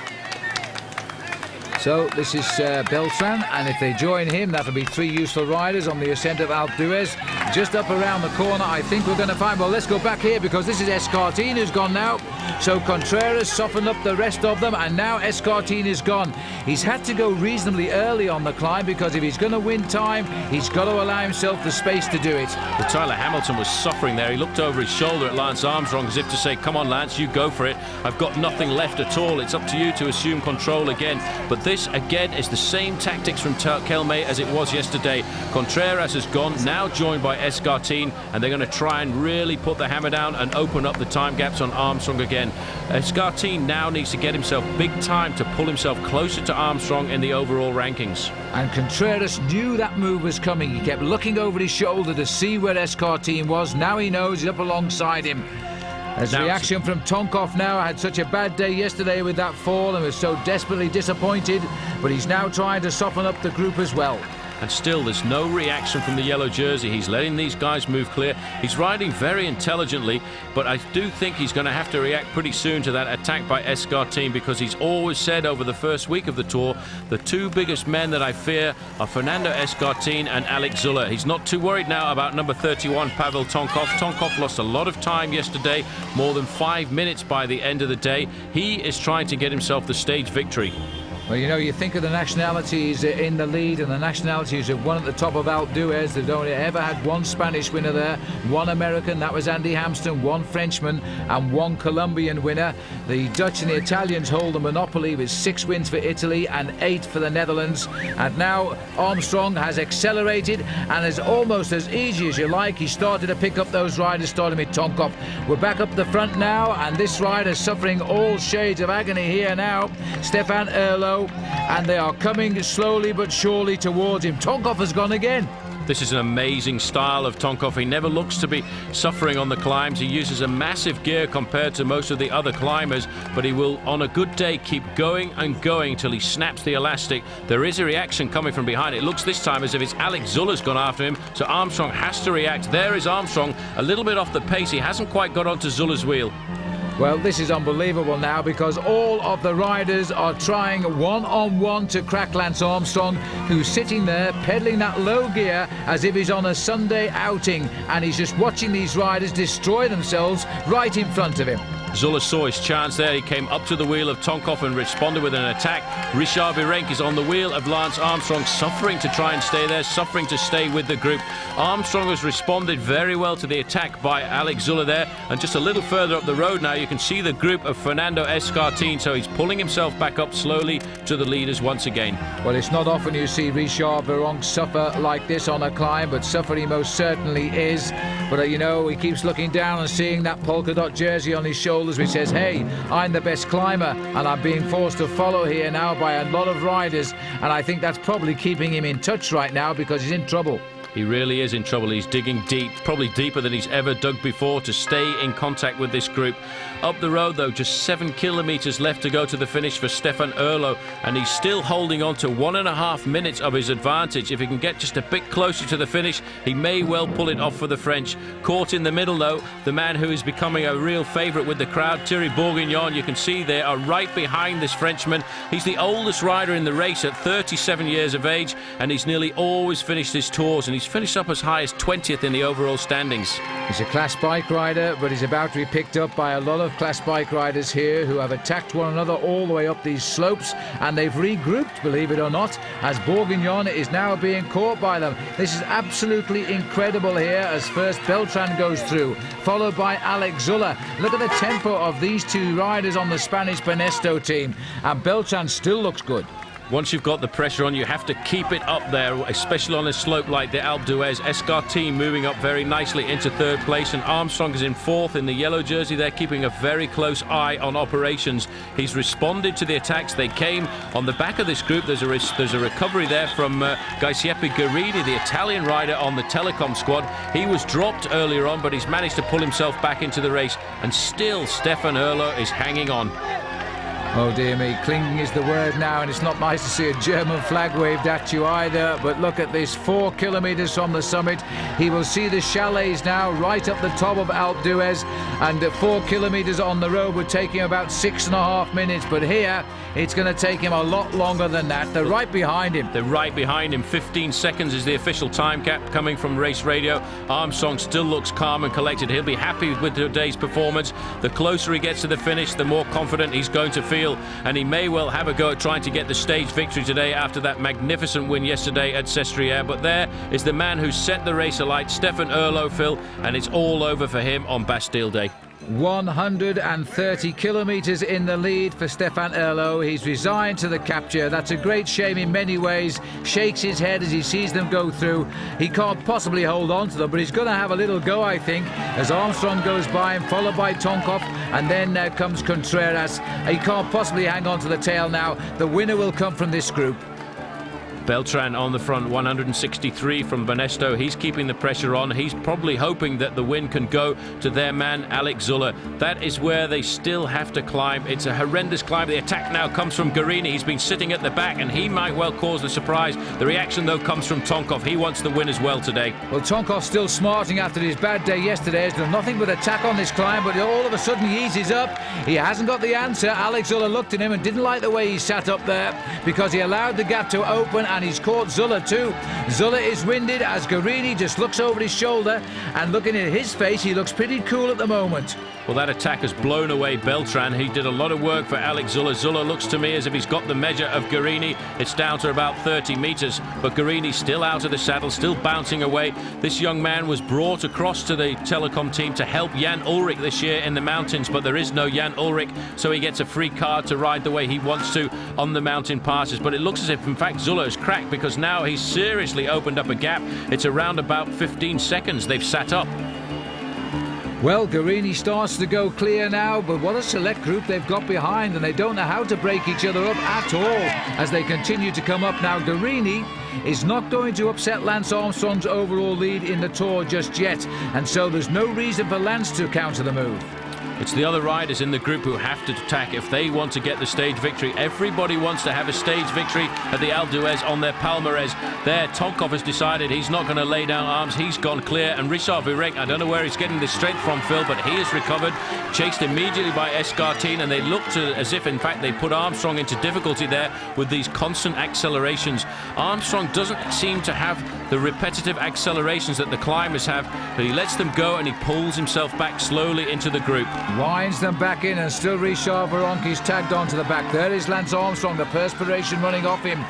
So this is Beltran, and if they join him, that'll be 3 useful riders on the ascent of Alpe d'Huez. Just up around the corner, I think we're going to find... Well, let's go back here, because this is Escartine who's gone now. So Contreras softened up the rest of them, and now Escartine is gone. He's had to go reasonably early on the climb, because if he's going to win time, he's got to allow himself the space to do it. But Tyler Hamilton was suffering there. He looked over his shoulder at Lance Armstrong as if to say, come on, Lance, you go for it. I've got nothing left at all. It's up to you to assume control again. But this, again, is the same tactics from Kelme as it was yesterday. Contreras has gone, now joined by Escartine, and they're going to try and really put the hammer down and open up the time gaps on Armstrong again. Escartine now needs to get himself big time to pull himself closer to Armstrong in the overall rankings. And Contreras knew that move was coming. He kept looking over his shoulder to see where Escartine was. Now he knows he's up alongside him. There's reaction from Tonkov now. Had such a bad day yesterday with that fall and was so desperately disappointed, but he's now trying to soften up the group as well. And still there's no reaction from the yellow jersey. He's letting these guys move clear. He's riding very intelligently, but I do think he's going to have to react pretty soon to that attack by Escartine, because he's always said over the first week of the Tour, the 2 biggest men that I fear are Fernando Escartine and Alex Zuller. He's not too worried now about number 31, Pavel Tonkov. Tonkov lost a lot of time yesterday, more than 5 minutes by the end of the day. He is trying to get himself the stage victory. Well, you know, you think of the nationalities in the lead, and the nationalities have won at the top of Alpe d'Huez. They've only ever had 1 Spanish winner there, 1 American, that was Andy Hampsten, 1 Frenchman and 1 Colombian winner. The Dutch and the Italians hold the monopoly with 6 wins for Italy and 8 for the Netherlands. And now Armstrong has accelerated and is almost as easy as you like. He started to pick up those riders, starting with Tonkov. We're back up the front now, and this rider suffering all shades of agony here now, Stefan Erlo. And they are coming slowly but surely towards him. Tonkov has gone again. This is an amazing style of Tonkov. He never looks to be suffering on the climbs. He uses a massive gear compared to most of the other climbers, but he will, on a good day, keep going and going till he snaps the elastic. There is a reaction coming from behind. It looks this time as if it's Alex Zuller's gone after him, so Armstrong has to react. There is Armstrong, a little bit off the pace. He hasn't quite got onto Zuller's wheel. Well, this is unbelievable now, because all of the riders are trying one-on-one to crack Lance Armstrong, who's sitting there pedaling that low gear as if he's on a Sunday outing, and he's just watching these riders destroy themselves right in front of him. Zuller saw his chance there. He came up to the wheel of Tonkov and responded with an attack. Richard Virenque is on the wheel of Lance Armstrong, suffering to try and stay there, suffering to stay with the group. Armstrong has responded very well to the attack by Alex Zuller there, and just a little further up the road now you can see the group of Fernando Escartine, so he's pulling himself back up slowly to the leaders once again. Well, it's not often you see Richard Virenque suffer like this on a climb, but suffer he most certainly is. But you know, he keeps looking down and seeing that polka dot jersey on his shoulders, which says, hey, I'm the best climber, and I'm being forced to follow here now by a lot of riders, and I think that's probably keeping him in touch right now, because he's in trouble. He really is in trouble. He's digging deep, probably deeper than he's ever dug before, to stay in contact with this group. Up the road, though, just 7 kilometres left to go to the finish for Stefan Erlo, and he's still holding on to 1.5 minutes of his advantage. If he can get just a bit closer to the finish, he may well pull it off for the French. Caught in the middle, though, the man who is becoming a real favourite with the crowd, Thierry Bourguignon, you can see they are right behind this Frenchman. He's the oldest rider in the race at 37 years of age, and he's nearly always finished his tours, and he's finished up as high as 20th in the overall standings. He's a class bike rider, but he's about to be picked up by a lot of class bike riders here who have attacked one another all the way up these slopes, and they've regrouped, believe it or not, as Bourguignon is now being caught by them. This is absolutely incredible here as first Beltran goes through, followed by Alex Zuller. Look at the tempo of these 2 riders on the Spanish Benesto team, and Beltran still looks good. Once you've got the pressure on, you have to keep it up there, especially on a slope like the Alpe d'Huez. Escartine moving up very nicely into 3rd place, and Armstrong is in 4th in the yellow jersey. They're keeping a very close eye on operations. He's responded to the attacks. They came on the back of this group. There's a recovery there from Giuseppe Guerrini, the Italian rider on the Telecom squad. He was dropped earlier on, but he's managed to pull himself back into the race, and still Stefan Erlo is hanging on. Oh dear me, clinging is the word now, and it's not nice to see a German flag waved at you either. But look at this, 4 kilometres from the summit. He will see the chalets now right up the top of Alpe d'Huez, and 4 kilometres on the road would take him about 6.5 minutes. But here, it's going to take him a lot longer than that. They're right behind him. They're right behind him. 15 seconds is the official time cap coming from race radio. Armstrong still looks calm and collected. He'll be happy with today's performance. The closer he gets to the finish, the more confident he's going to feel. And he may well have a go at trying to get the stage victory today after that magnificent win yesterday at Sestriere. But there is the man who set the race alight, Stefan Erlo, Phil, and it's all over for him on Bastille Day. 130 kilometres in the lead for Stefan Erlo. He's resigned to the capture. That's a great shame in many ways. Shakes his head as he sees them go through. He can't possibly hold on to them, but he's going to have a little go, I think, as Armstrong goes by him, followed by Tonkov, and then comes Contreras. He can't possibly hang on to the tail now. The winner will come from this group. Beltran on the front, 163 from Banesto. He's keeping the pressure on. He's probably hoping that the win can go to their man, Alex Zuller. That is where they still have to climb. It's a horrendous climb. The attack now comes from Guerini. He's been sitting at the back, and he might well cause the surprise. The reaction, though, comes from Tonkov. He wants the win as well today. Well, Tonkov's still smarting after his bad day yesterday. He's done nothing but attack on this climb, but all of a sudden he eases up. He hasn't got the answer. Alex Zuller looked at him and didn't like the way he sat up there, because he allowed the gap to open, and he's caught Zuller too. Zuller is winded as Guerini just looks over his shoulder, and looking at his face, he looks pretty cool at the moment. Well, that attack has blown away Beltran. He did a lot of work for Alex Zuller. Zuller looks to me as if he's got the measure of Guerini. It's down to about 30 metres, but Guerini's still out of the saddle, still bouncing away. This young man was brought across to the Telecom team to help Jan Ullrich this year in the mountains, but there is no Jan Ullrich, so he gets a free card to ride the way he wants to on the mountain passes. But it looks as if, in fact, Zuller has cracked, because now he's seriously opened up a gap. It's around about 15 seconds they've sat up. Well, Guerini starts to go clear now, but what a select group they've got behind, and they don't know how to break each other up at all as they continue to come up. Now, Guerini is not going to upset Lance Armstrong's overall lead in the Tour just yet, and so there's no reason for Lance to counter the move. It's the other riders in the group who have to attack if they want to get the stage victory. Everybody wants to have a stage victory at the Alpe d'Huez on their palmarès. There, Tonkov has decided he's not going to lay down arms. He's gone clear, and Richard Virenque, I don't know where he's getting this strength from, Phil, but he has recovered, chased immediately by Escartine, and they looked as if, in fact, they put Armstrong into difficulty there with these constant accelerations. Armstrong doesn't seem to have the repetitive accelerations that the climbers have, but he lets them go and he pulls himself back slowly into the group. Winds them back in, and still Richard Virenque is tagged onto the back. There is Lance Armstrong, the perspiration running off him.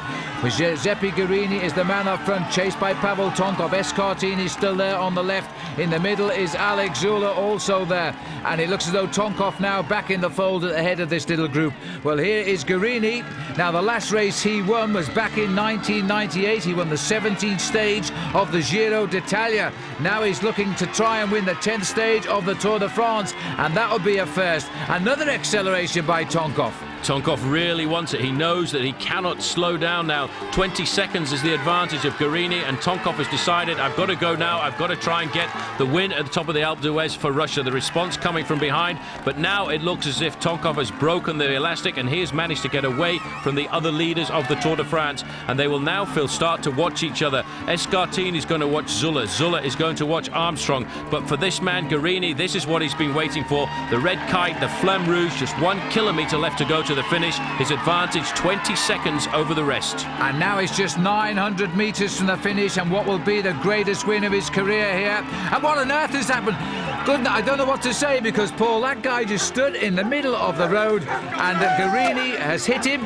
Giuseppe Guerini is the man up front, chased by Pavel Tonkov. Escartine is still there on the left. In the middle is Alex Zuller, also there. And it looks as though Tonkov now back in the fold at the head of this little group. Well, here is Guerini. Now, the last race he won was back in 1998. He won the 17th stage of the Giro d'Italia. Now he's looking to try and win the 10th stage of the Tour de France, and that would be a first. Another acceleration by Tonkov. Tonkov really wants it. He knows that he cannot slow down now. 20 seconds is the advantage of Guerini, and Tonkov has decided, I've got to go now. I've got to try and get the win at the top of the Alpe d'Huez for Russia. The response coming from behind, but now it looks as if Tonkov has broken the elastic, and he has managed to get away from the other leaders of the Tour de France, and they will now, Phil, start to watch each other. Escartine is going to watch Zuller. Zuller is going to watch Armstrong, but for this man, Guerini, this is what he's been waiting for. The red kite, the Flamme Rouge, just 1 kilometre left to go to the finish. His advantage 20 seconds over the rest. And now it's just 900 metres from the finish, and what will be the greatest win of his career here. And what on earth has happened? Good, I don't know what to say, because Paul, that guy just stood in the middle of the road, and Guerini has hit him.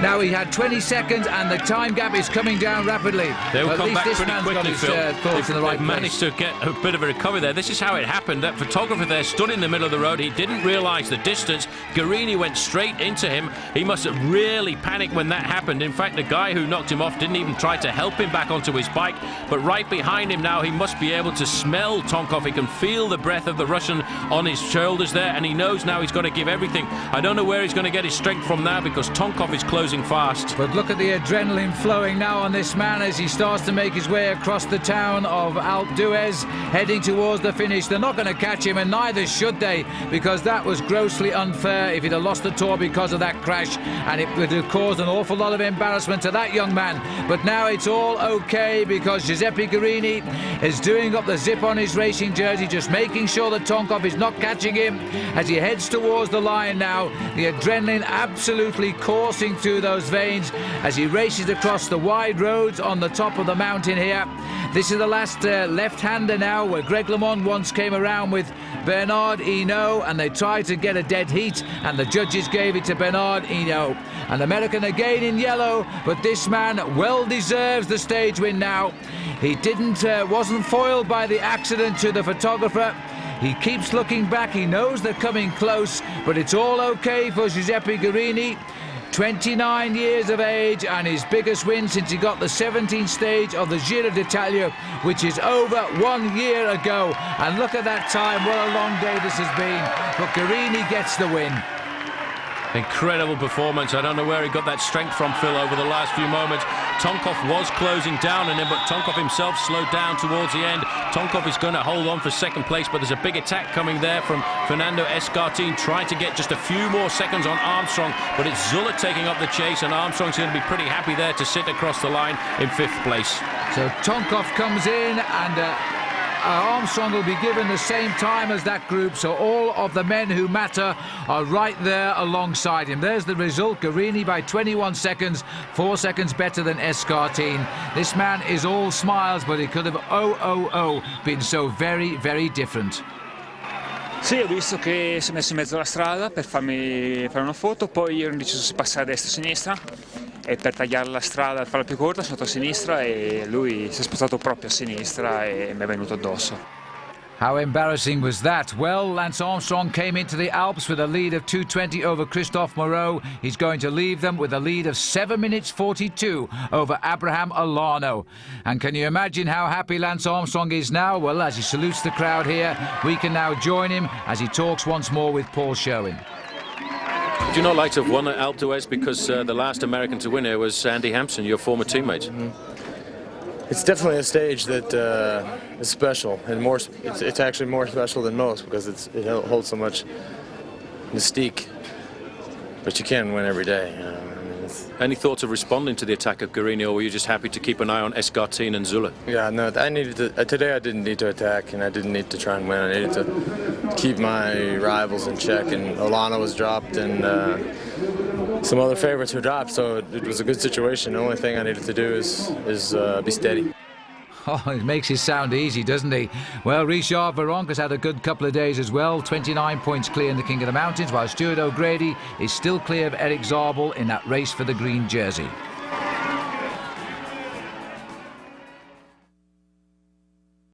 Now he had 20 seconds, and the time gap is coming down rapidly. They'll come back pretty got quickly, his, Phil. They've managed to get a bit of a recovery there. This is how it happened. That photographer there stood in the middle of the road. He didn't realise the distance. Guerini went straight into him. He must have really panicked when that happened. In fact, the guy who knocked him off didn't even try to help him back onto his bike. But right behind him now, he must be able to smell Tonkov. He can feel the breath of the Russian on his shoulders there, and he knows now he's got to give everything. I don't know where he's going to get his strength from now, because Tonkov is closing closing fast. But look at the adrenaline flowing now on this man as he starts to make his way across the town of Alpe d'Huez, heading towards the finish. They're not going to catch him, and neither should they, because that was grossly unfair if he'd have lost the Tour because of that crash, and it would have caused an awful lot of embarrassment to that young man. But now it's all okay, because Giuseppe Guerini is doing up the zip on his racing jersey, just making sure that Tonkov is not catching him as he heads towards the line now. The adrenaline absolutely coursing through those veins as he races across the wide roads on the top of the mountain here. This is the last left-hander now, where Greg LeMond once came around with Bernard Hinault, and they tried to get a dead heat, and the judges gave it to Bernard Hinault. An American again in yellow, but this man well deserves the stage win now. He wasn't foiled by the accident to the photographer. He keeps looking back, he knows they're coming close, but it's all okay for Giuseppe Guerini. 29 years of age, and his biggest win since he got the 17th stage of the Giro d'Italia, which is over 1 year ago. And look at that time, what a long day this has been, but Guerini gets the win. Incredible performance. I don't know where he got that strength from, Phil, over the last few moments. Tonkov was closing down on him, but Tonkov himself slowed down towards the end. Tonkov is going to hold on for second place, but there's a big attack coming there from Fernando Escartin, trying to get just a few more seconds on Armstrong, but it's Zuller taking up the chase, and Armstrong's going to be pretty happy there to sit across the line in 5th place. So Tonkov comes in, and Armstrong will be given the same time as that group, so all of the men who matter are right there alongside him. There's the result, Guerini by 21 seconds, 4 seconds better than Escartin. This man is all smiles, but he could have been so very, very different. Sì, ho visto che si è messo in mezzo alla strada per farmi fare una foto, poi io ero indeciso se passare a destra o a sinistra, e per tagliare la strada e farla più corta sono andato a sinistra, e lui si è spostato proprio a sinistra e mi è venuto addosso. How embarrassing was that? Well, Lance Armstrong came into the Alps with a lead of 2:20 over Christophe Moreau. He's going to leave them with a lead of 7 minutes 42 over Abraham Olano. And can you imagine how happy Lance Armstrong is now? Well, as he salutes the crowd here, we can now join him as he talks once more with Paul Sherwin. Do you not like to have won at Alpe d'Huez, because the last American to win here was Andy Hampson, your former teammate? It's definitely a stage that is special, and it's actually more special than most, because it holds so much mystique. But you can't win every day. Any thoughts of responding to the attack of Guerini, or were you just happy to keep an eye on Escartin and Zuller? Yeah, no, I needed to. Today I didn't need to attack, and I didn't need to try and win. I needed to keep my rivals in check, and Olano was dropped, and some other favorites were dropped, so it was a good situation. The only thing I needed to do is be steady. Oh, it makes it sound easy, doesn't he? Well, Richard Virenque has had a good couple of days as well. 29 points clear in the King of the Mountains, while Stuart O'Grady is still clear of Eric Zabel in that race for the green jersey.